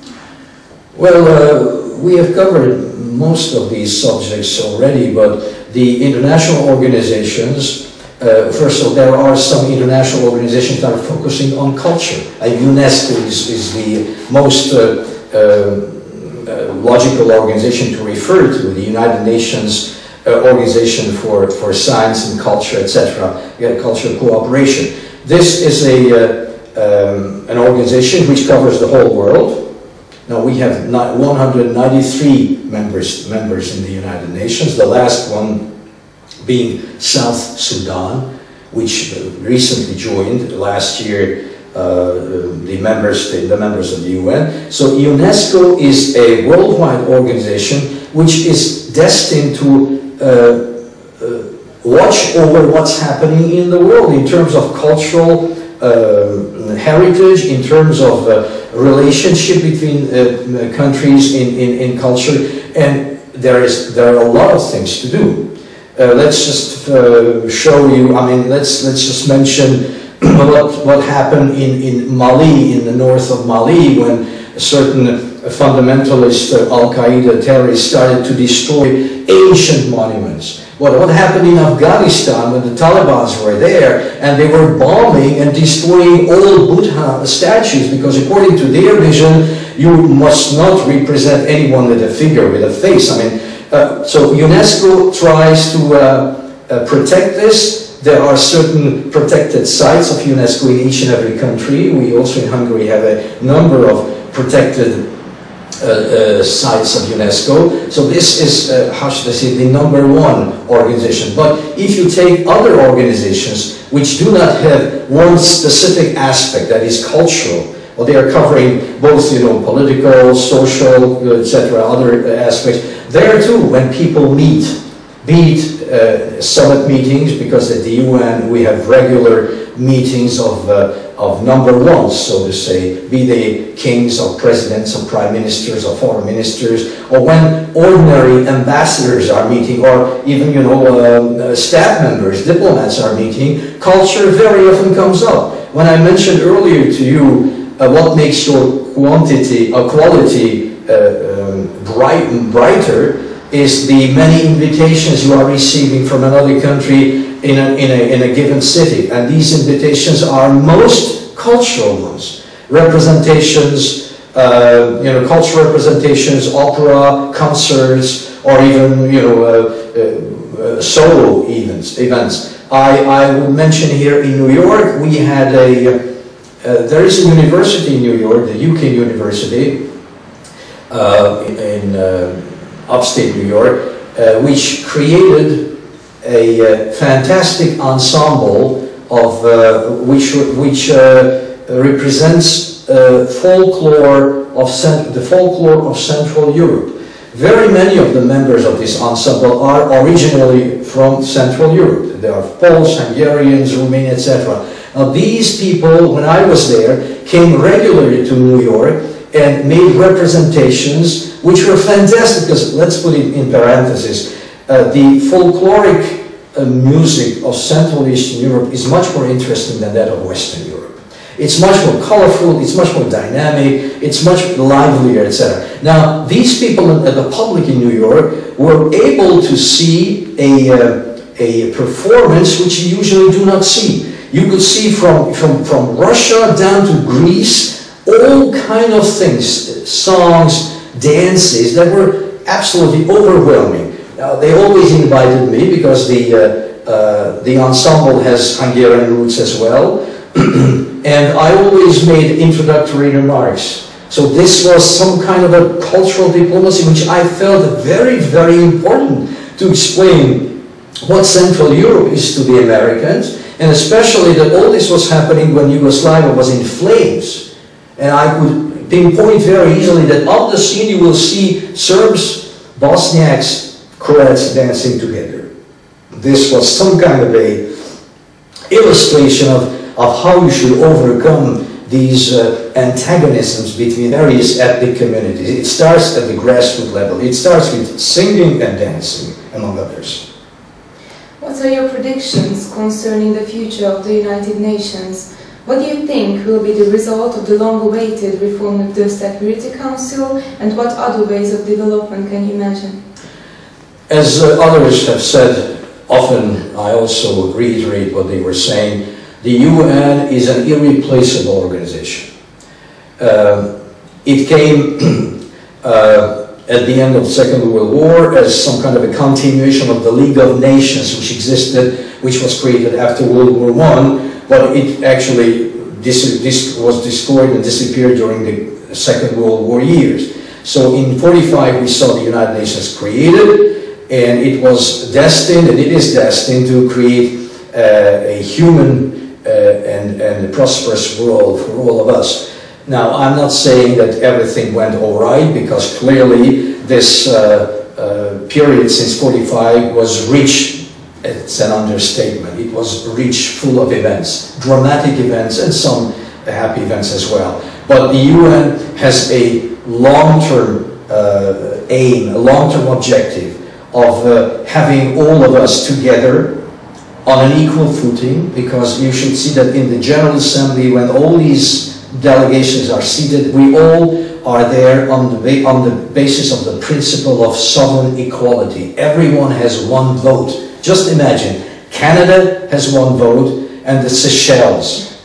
Well, we have covered most of these subjects already, but the international organizations, first of all, there are some international organizations that are focusing on culture. UNESCO is the most logical organization to refer to, the United Nations Organization for Science and Culture, etc., cultural cooperation. This is an organization which covers the whole world. Now we have 193 members in the United Nations, the last one being South Sudan, which recently joined last year the members of the UN. So UNESCO is a worldwide organization which is destined to watch over what's happening in the world in terms of cultural heritage, in terms of relationship between countries in culture, and there are a lot of things to do. Let's just show you, let's just mention what happened in Mali, in the north of Mali, when a certain fundamentalist Al-Qaeda terrorists started to destroy ancient monuments. What happened in Afghanistan when the Taliban were there and they were bombing and destroying old Buddha statues, because according to their vision, you must not represent anyone with a figure, with a face. So UNESCO tries to protect this. There are certain protected sites of UNESCO in each and every country. We also in Hungary have a number of protected sites of UNESCO. So this is, how should I say, the #1 organization. But if you take other organizations which do not have one specific aspect, that is cultural, well, they are covering both, political, social, etc., other aspects. There too, when people meet, be it summit meetings, because at the UN we have regular meetings of #1s, so to say, be they kings or presidents or prime ministers or foreign ministers, or when ordinary ambassadors are meeting, or even, staff members, diplomats are meeting, culture very often comes up. When I mentioned earlier to you what makes your quality brighter is the many invitations you are receiving from another country in a given city, and these invitations are most cultural ones, representations, cultural representations, opera, concerts, or even solo events. I would mention here in New York we had there is a university in New York, the UK University in upstate New York, which created a fantastic ensemble of which represents folklore the folklore of Central Europe. Very many of the members of this ensemble are originally from Central Europe. They are Poles, Hungarians, Romanians, etc. Now these people, when I was there, came regularly to New York and made representations which were fantastic, because, let's put it in parentheses, the folkloric music of Central Eastern Europe is much more interesting than that of Western Europe. It's much more colorful, it's much more dynamic, it's much livelier, etc. Now, these people, the public in New York, were able to see a performance which you usually do not see. You could see from Russia down to Greece, all kind of things, songs, dances that were absolutely overwhelming. Now, they always invited me because the ensemble has Hungarian roots as well. And I always made introductory remarks. So this was some kind of a cultural diplomacy which I felt very, very important to explain what Central Europe is to the Americans, and especially that all this was happening when Yugoslavia was in flames. And I could pinpoint very easily that on the scene you will see Serbs, Bosniaks, Croats dancing together. This was some kind of a illustration of how you should overcome these antagonisms between various ethnic communities. It starts at the grassroots level. It starts with singing and dancing, among others. What are your predictions concerning the future of the United Nations? What do you think will be the result of the long-awaited reform of the Security Council, and what other ways of development can you imagine? As others have said, often I also reiterate what they were saying. The UN is an irreplaceable organization. It came at the end of the Second World War as some kind of a continuation of the League of Nations, which existed, which was created after World War I, but it actually was destroyed and disappeared during the Second World War years. So in 1945 we saw the United Nations created, and it was destined, and it is destined, to create a human and a prosperous world for all of us. Now, I'm not saying that everything went all right, because clearly this period since 1945 was rich. It's an understatement. It was rich, full of events, dramatic events, and some happy events as well. But the UN has a long-term aim, a long-term objective of having all of us together on an equal footing, because you should see that in the General Assembly, when all these delegations are seated, we all are there on the basis of the principle of sovereign equality. Everyone has one vote. Just imagine, Canada has one vote, and the Seychelles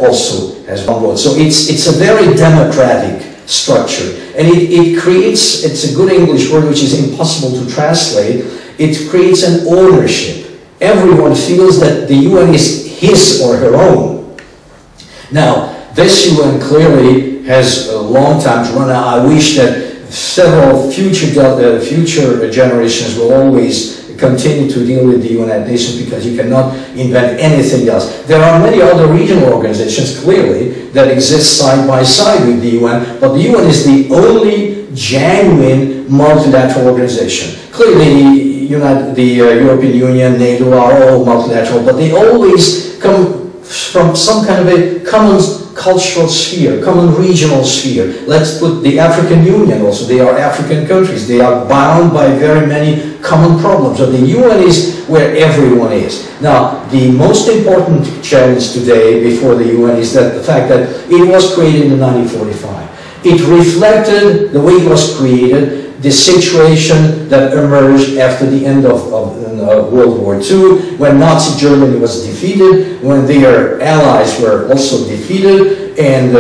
also has one vote. So it's a very democratic structure, and it creates, it's a good English word which is impossible to translate, it creates an ownership. Everyone feels that the UN is his or her own. Now, this UN clearly has a long time to run. I wish that several future generations will always continue to deal with the United Nations, because you cannot invent anything else. There are many other regional organizations, clearly, that exist side by side with the UN, but the UN is the only genuine multilateral organization. Clearly, the European Union, NATO are all multilateral, but they always come from some kind of a common cultural sphere, common regional sphere. Let's put the African Union also. They are African countries. They are bound by very many common problems. So the UN is where everyone is. Now, the most important challenge today before the UN is that the fact that it was created in 1945. It reflected, the way it was created, the situation that emerged after the end of World War II, when Nazi Germany was defeated, when their allies were also defeated, and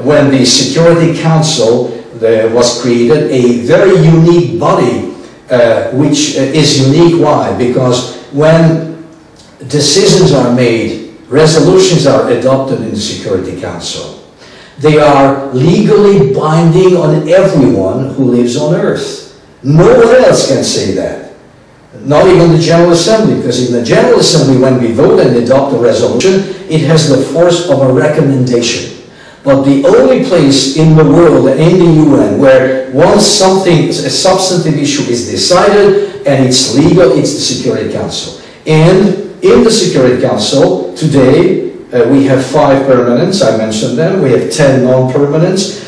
when the Security Council was created, a very unique body, which is unique. Why? Because when decisions are made, resolutions are adopted in the Security Council, they are legally binding on everyone who lives on Earth. No one else can say that. Not even the General Assembly, because in the General Assembly, when we vote and adopt a resolution, it has the force of a recommendation. but the only place in the world and in the UN where once something, a substantive issue is decided and it's legal, it's the Security Council. And in the Security Council today, we have 5 permanents, I mentioned them, we have 10 non-permanents.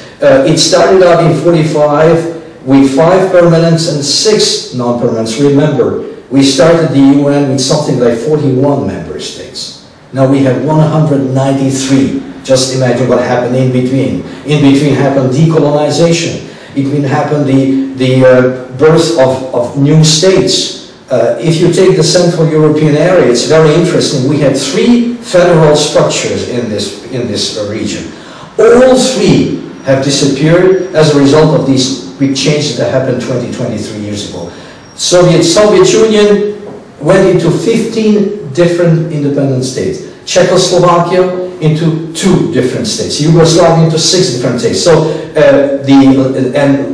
It started out in 45 with 5 permanents and 6 non-permanents. Remember, we started the UN with something like 41 member states. Now we have 193. Just imagine what happened in between. In between happened decolonization. In between happened the birth of new states. If you take the Central European area, it's very interesting. We had 3 federal structures in this region. All 3 have disappeared as a result of these big changes that happened 23 years ago. Soviet Union went into 15 different independent states. Czechoslovakia into 2 different states. Yugoslavia into 6 different states. So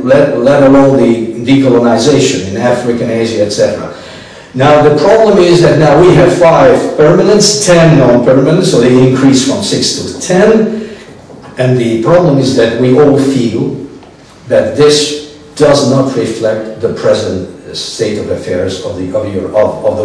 let alone the decolonization in Africa and Asia, etc. Now the problem is that now we have 5 permanents, 10 non-permanents, so they increase from 6 to 10. And the problem is that we all feel that this does not reflect the present state of affairs of the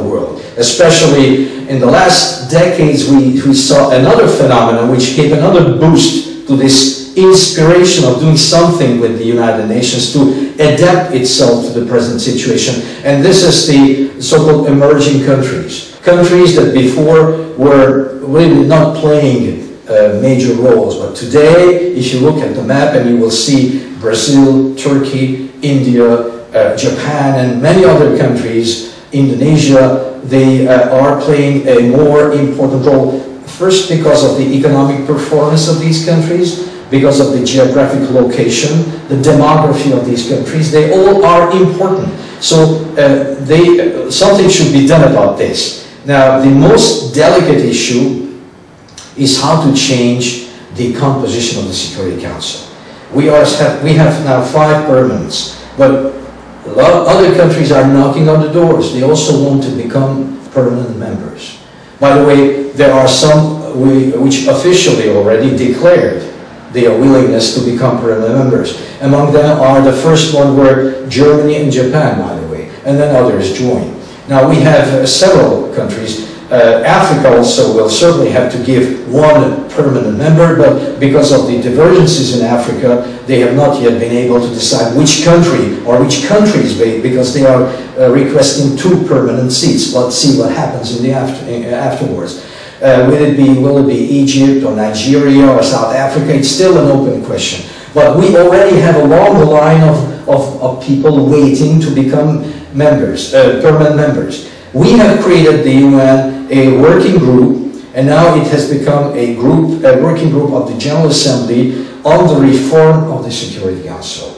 world. Especially in the last decades, we saw another phenomenon which gave another boost to this inspiration of doing something with the United Nations to adapt itself to the present situation. And this is the so-called emerging countries. Countries that before were really not playing major roles. But today, if you look at the map and you will see Brazil, Turkey, India, Japan and many other countries, Indonesia, they are playing a more important role. First, because of the economic performance of these countries, because of the geographic location, the demography of these countries, they all are important. So something should be done about this. Now, the most delicate issue is how to change the composition of the Security Council. We have now 5 permanents, but a lot of other countries are knocking on the doors. They also want to become permanent members. By the way, there are some which officially already declared their willingness to become permanent members. Among them are the first one were Germany and Japan, by the way, and then others joined. Now we have several countries. Africa also will certainly have to give 1 permanent member, but because of the divergences in Africa, they have not yet been able to decide which country or which countries, because they are requesting 2 permanent seats. Let's see what happens in the afterwards. Will it be Egypt or Nigeria or South Africa? It's still an open question. But we already have a long line of people waiting to become members, permanent members. We have created the UN a working group, and now it has become a working group of the General Assembly on the reform of the Security Council.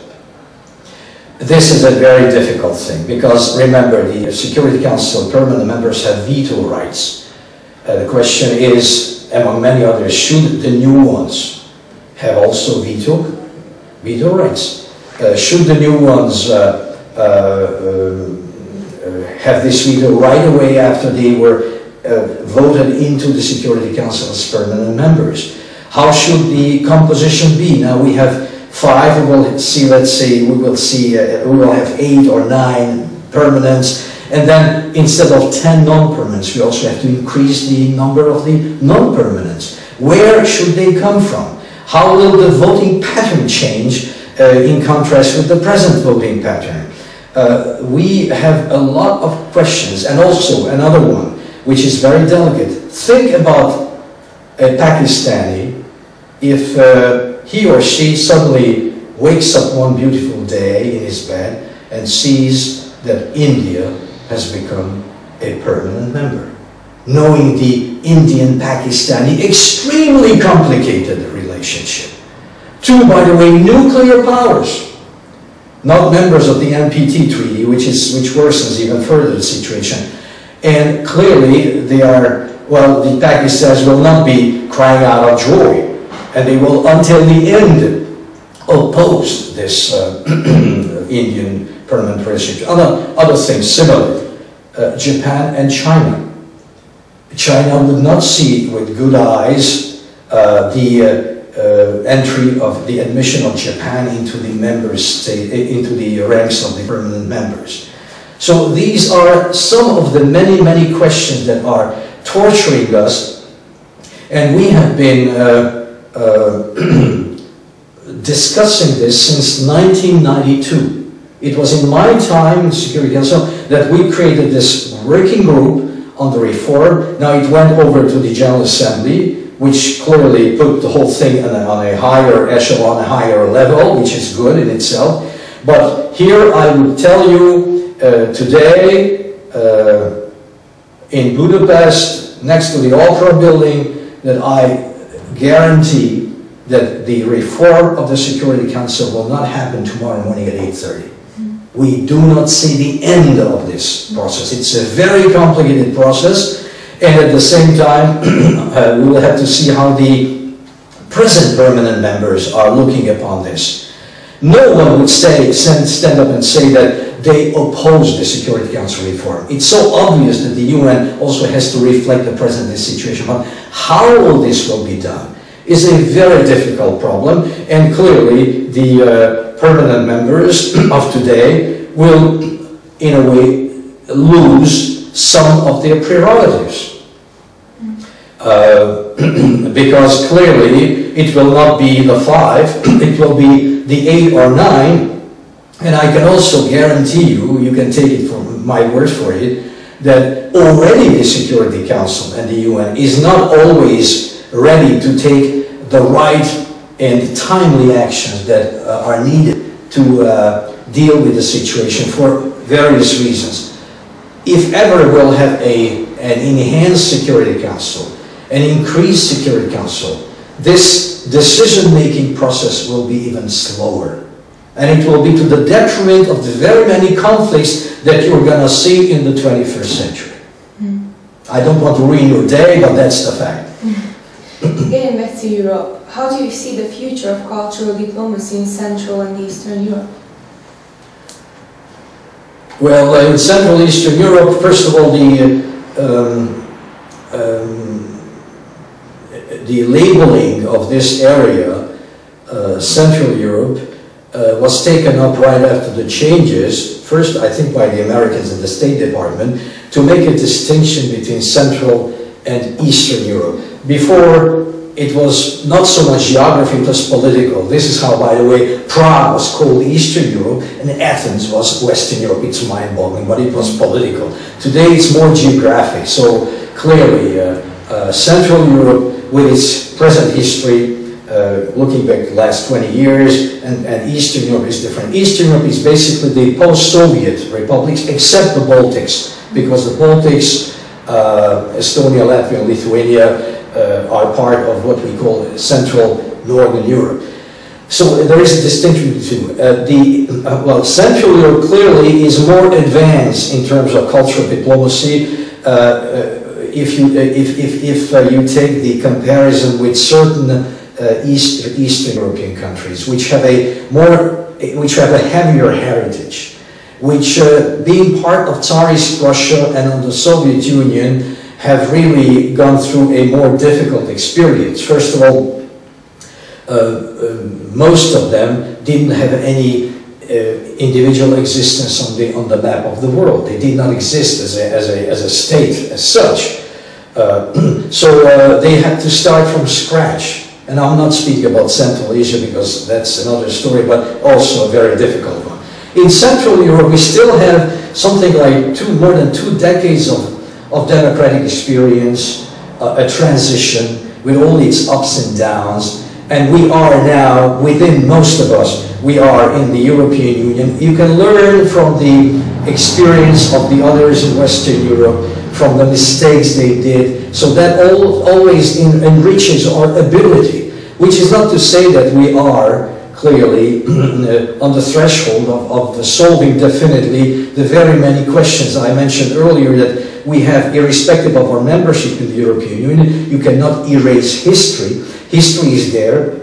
This is a very difficult thing, because remember, the Security Council permanent members have veto rights. The question is, among many others, should the new ones have also veto rights? Should the new ones have this veto right away after they were voted into the Security Council as permanent members? How should the composition be? Now we have 5, we will see, let's say, we will have 8 or 9 permanents, and then instead of 10 non-permanents, we also have to increase the number of the non-permanents. Where should they come from? How will the voting pattern change in contrast with the present voting pattern? We have a lot of questions, and also another one, which is very delicate. Think about a Pakistani if he or she suddenly wakes up one beautiful day in his bed and sees that India has become a permanent member. Knowing the Indian-Pakistani extremely complicated relationship. 2, by the way, nuclear powers. Not members of the NPT treaty, which worsens even further the situation. And clearly they are, well, the Pakistanis will not be crying out of joy, and they will, until the end, oppose this Indian permanent relationship. Other things similar. Japan and China. China would not see with good eyes the entry of the admission of Japan into the member state, into the ranks of the permanent members. So these are some of the many, many questions that are torturing us, and we have been discussing this since 1992. It was in my time in the Security Council that we created this working group on the reform. Now it went over to the General Assembly, which clearly put the whole thing on a higher echelon, a higher level, which is good in itself. But here I would tell you today in Budapest, next to the Opera building, that I guarantee that the reform of the Security Council will not happen tomorrow morning at 8:30. We do not see the end of this process. It's a very complicated process, and at the same time, we will have to see how the present permanent members are looking upon this. No one would stand up and say that they oppose the Security Council reform. It's so obvious that the UN also has to reflect the present situation. But how all this will be done is a very difficult problem, and clearly the permanent members of today will, in a way, lose some of their prerogatives. Because clearly it will not be the 5, it will be the 8 or 9, and I can also guarantee you, you can take it from my word for it, that already the Security Council and the UN is not always ready to take the right and timely actions that are needed to deal with the situation for various reasons. If ever we'll have an enhanced Security Council, an increased Security Council, this decision-making process will be even slower. And it will be to the detriment of the very many conflicts that you're going to see in the 21st century. I don't want to ruin your day, but that's the fact. Getting back to Europe, how do you see the future of cultural diplomacy in Central and Eastern Europe? Well, in Central Eastern Europe, first of all, the labeling of this area, Central Europe, was taken up right after the changes, first I think by the Americans in the State Department, to make a distinction between Central and Eastern Europe. Before, it was not so much geography, it was political. This is how, by the way, Prague was called Eastern Europe and Athens was Western Europe. It's mind-boggling, but it was political. Today it's more geographic, so clearly Central Europe with its present history, looking back the last 20 years, and Eastern Europe is different. Eastern Europe is basically the post-Soviet republics, except the Baltics, because the Baltics, Estonia, Latvia, and Lithuania are part of what we call Central Northern Europe. So there is a distinction between well, Central Europe clearly is more advanced in terms of cultural diplomacy. If you take the comparison with certain Eastern European countries, which have a heavier heritage, which being part of Tsarist Russia and of the Soviet Union have really gone through a more difficult experience. First of all, most of them didn't have any individual existence on the map of the world. They did not exist as a state as such. So they had to start from scratch. And I'm not speaking about Central Asia because that's another story, but also a very difficult one. In Central Europe, we still have something like more than 2 decades of democratic experience, a transition with all its ups and downs. And we are now, within most of us, we are in the European Union. You can learn from the experience of the others in Western Europe, from the mistakes they did. So that always enriches our ability, which is not to say that we are clearly on the threshold of solving definitely the very many questions I mentioned earlier that we have, irrespective of our membership in the European Union. You cannot erase history. History is there.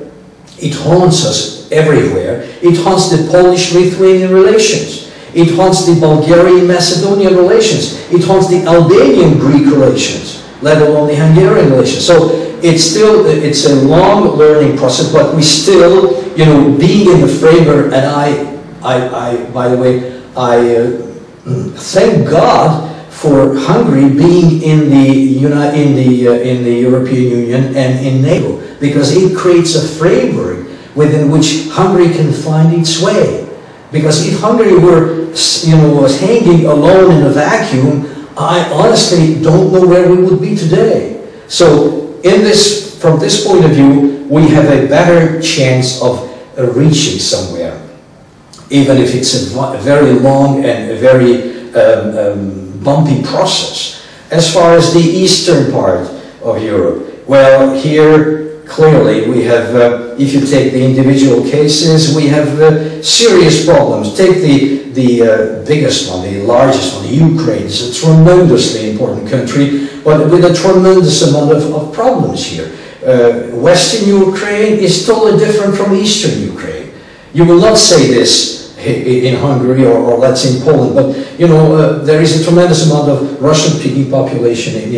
It haunts us everywhere. It haunts the Polish-Lithuanian relations. It haunts the Bulgarian-Macedonian relations. It haunts the Albanian-Greek relations, let alone the Hungarian relations. So it's a long learning process, but we still, you know, being in the framework, and I by the way, I thank God for Hungary being in the European Union and in NATO, because it creates a framework within which Hungary can find its way. Because if Hungary were, you know, was hanging alone in a vacuum, I honestly don't know where we would be today. So from this point of view, we have a better chance of reaching somewhere, even if it's a very long and a very bumpy process. As far as the eastern part of Europe, well, here clearly we have, if you take the individual cases, we have serious problems. Take the biggest one, the largest one, Ukraine. It's a tremendously important country, but with a tremendous amount of problems here. Western Ukraine is totally different from Eastern Ukraine. You will not say this in Hungary or let's say in Poland, but you know, there is a tremendous amount of Russian-speaking population in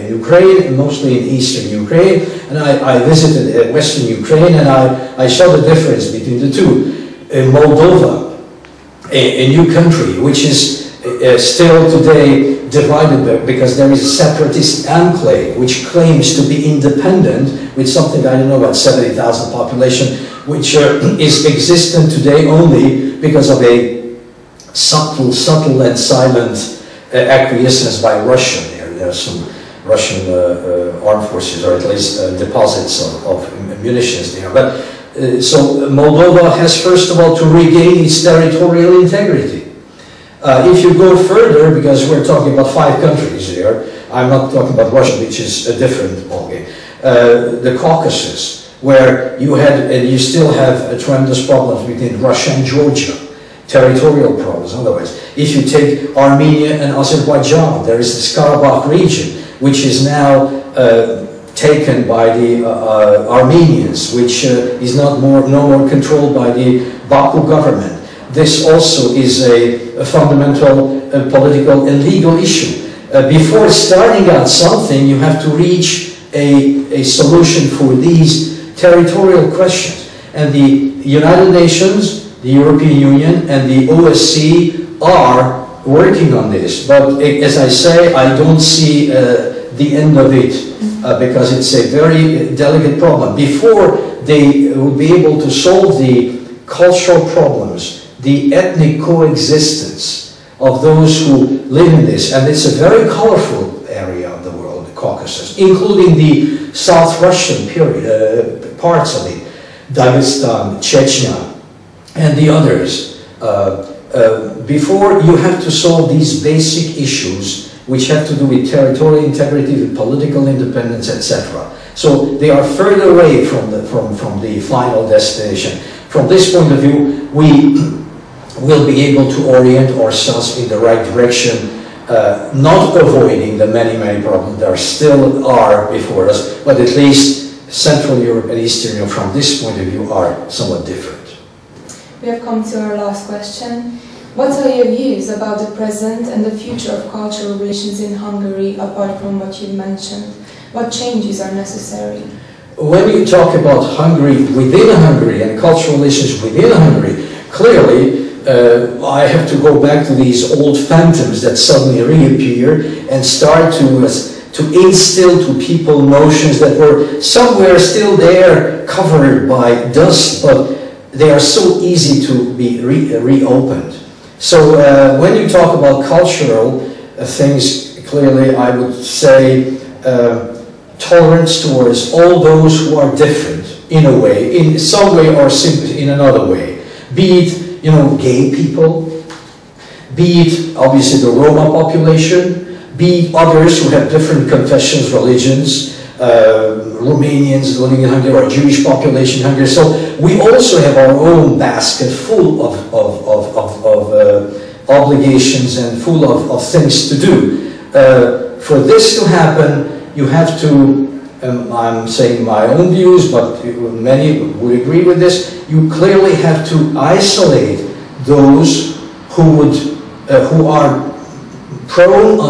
Ukraine, and mostly in Eastern Ukraine, and I visited Western Ukraine, and I saw the difference between the two. Moldova, a new country, which is still today divided because there is a separatist enclave which claims to be independent with something, I don't know, about 70,000 population, which is existent today only because of a subtle and silent acquiescence by Russia. There are some Russian armed forces, or at least deposits of munitions there. But so Moldova has first of all to regain its territorial integrity. If you go further, because we're talking about 5 countries here, I'm not talking about Russia, which is a different ballgame. The Caucasus, where you had and you still have tremendous problems between Russia and Georgia, territorial problems otherwise. If you take Armenia and Azerbaijan, there is the Karabakh region, which is now taken by the Armenians, which is no more controlled by the Baku government. This also is a fundamental political and legal issue. Before starting out something, you have to reach a solution for these territorial questions. And the United Nations, the European Union, and the OSCE are working on this. But as I say, I don't see the end of it because it's a very delicate problem. Before they will be able to solve the cultural problems, the ethnic coexistence of those who live in this, and it's a very colorful area of the world, the Caucasus, including the South Russian parts of it, Dagestan, Chechnya, and the others. Before you have to solve these basic issues, which have to do with territorial integrity, with political independence, etc. So they are further away from the final destination. From this point of view, we will be able to orient ourselves in the right direction, not avoiding the many problems that still are before us, but at least Central Europe and Eastern Europe from this point of view are somewhat different. We have come to our last question. What are your views about the present and the future of cultural relations in Hungary, apart from what you mentioned? What changes are necessary? When you talk about Hungary within Hungary and cultural relations within Hungary, clearly I have to go back to these old phantoms that suddenly reappear and start to instill to people notions that were somewhere still there, covered by dust, but they are so easy to be reopened. So when you talk about cultural things, clearly I would say tolerance towards all those who are different in a way, in some way or simply in another way. Be it, you know, gay people, be it obviously the Roma population, be it others who have different confessions, religions, Romanians living in Hungary, or Jewish population in Hungary. So we also have our own basket full of obligations and full of things to do. For this to happen, you have to, I'm saying my own views, but many would agree with this, you clearly have to isolate those who are prone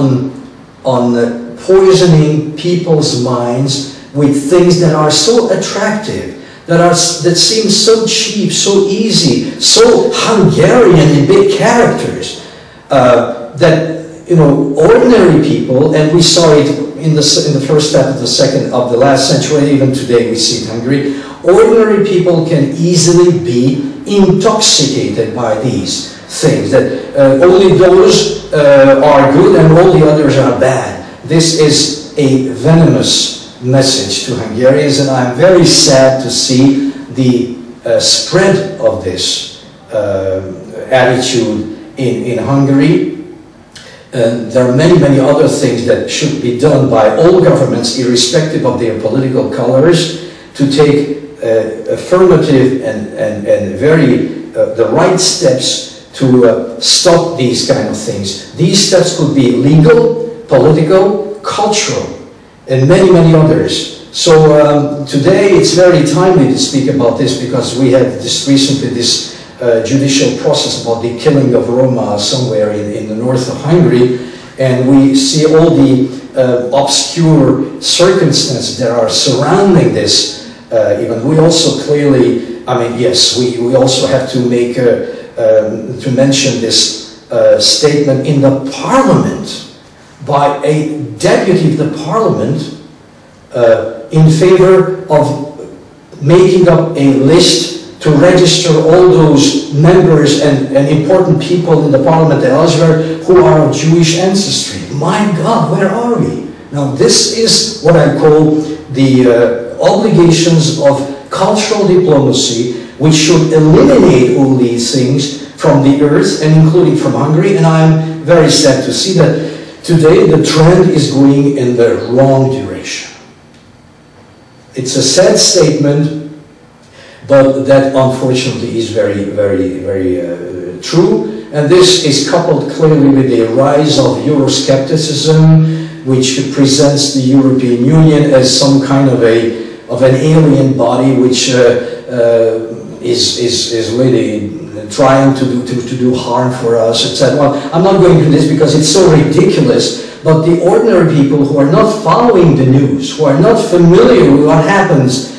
on poisoning people's minds with things that are so attractive, that seem so cheap, so easy, so Hungarian in big characters, that ordinary people, and we saw it in the first half of the last century, even today we see it in Hungary, ordinary people can easily be intoxicated by these things, that only those are good and all the others are bad. This is a venomous message to Hungarians, and I'm very sad to see the spread of this attitude in Hungary. There are many, many other things that should be done by all governments, irrespective of their political colors, to take affirmative and very the right steps to stop these kind of things. These steps could be legal, political, cultural, and many, many others. So today it's very timely to speak about this, because we had recently this judicial process about the killing of Roma somewhere in the north of Hungary, and we see all the obscure circumstances that are surrounding this. Even we also clearly, I mean, yes, we also have to make to mention this statement in the Parliament by a deputy of the Parliament in favor of making up a list to register all those members and important people in the Parliament and elsewhere who are of Jewish ancestry. My God, where are we? Now this is what I call the obligations of cultural diplomacy, which should eliminate all these things from the earth, and including from Hungary. And I'm very sad to see that today the trend is going in the wrong direction. It's a sad statement, but that unfortunately is very, very, very true. And this is coupled clearly with the rise of Euroscepticism, which presents the European Union as some kind of an alien body, which is really trying to do harm for us, etc. Well, I'm not going into this because it's so ridiculous. But the ordinary people who are not following the news, who are not familiar with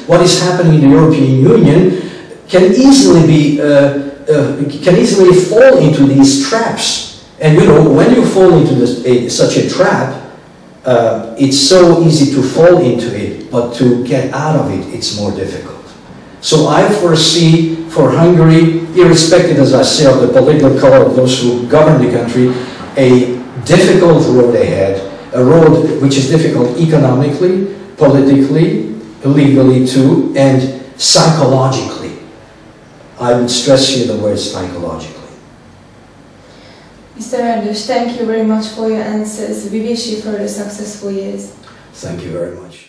what is happening in the European Union, can easily fall into these traps. And when you fall into such a trap, it's so easy to fall into it, but to get out of it, it's more difficult. So I foresee for Hungary, irrespective, as I say, of the political color of those who govern the country, a difficult road ahead, a road which is difficult economically, politically, legally too, and psychologically. I would stress here the word psychologically. Mr. Erdős, thank you very much for your answers. We wish you further successful years. Thank you very much.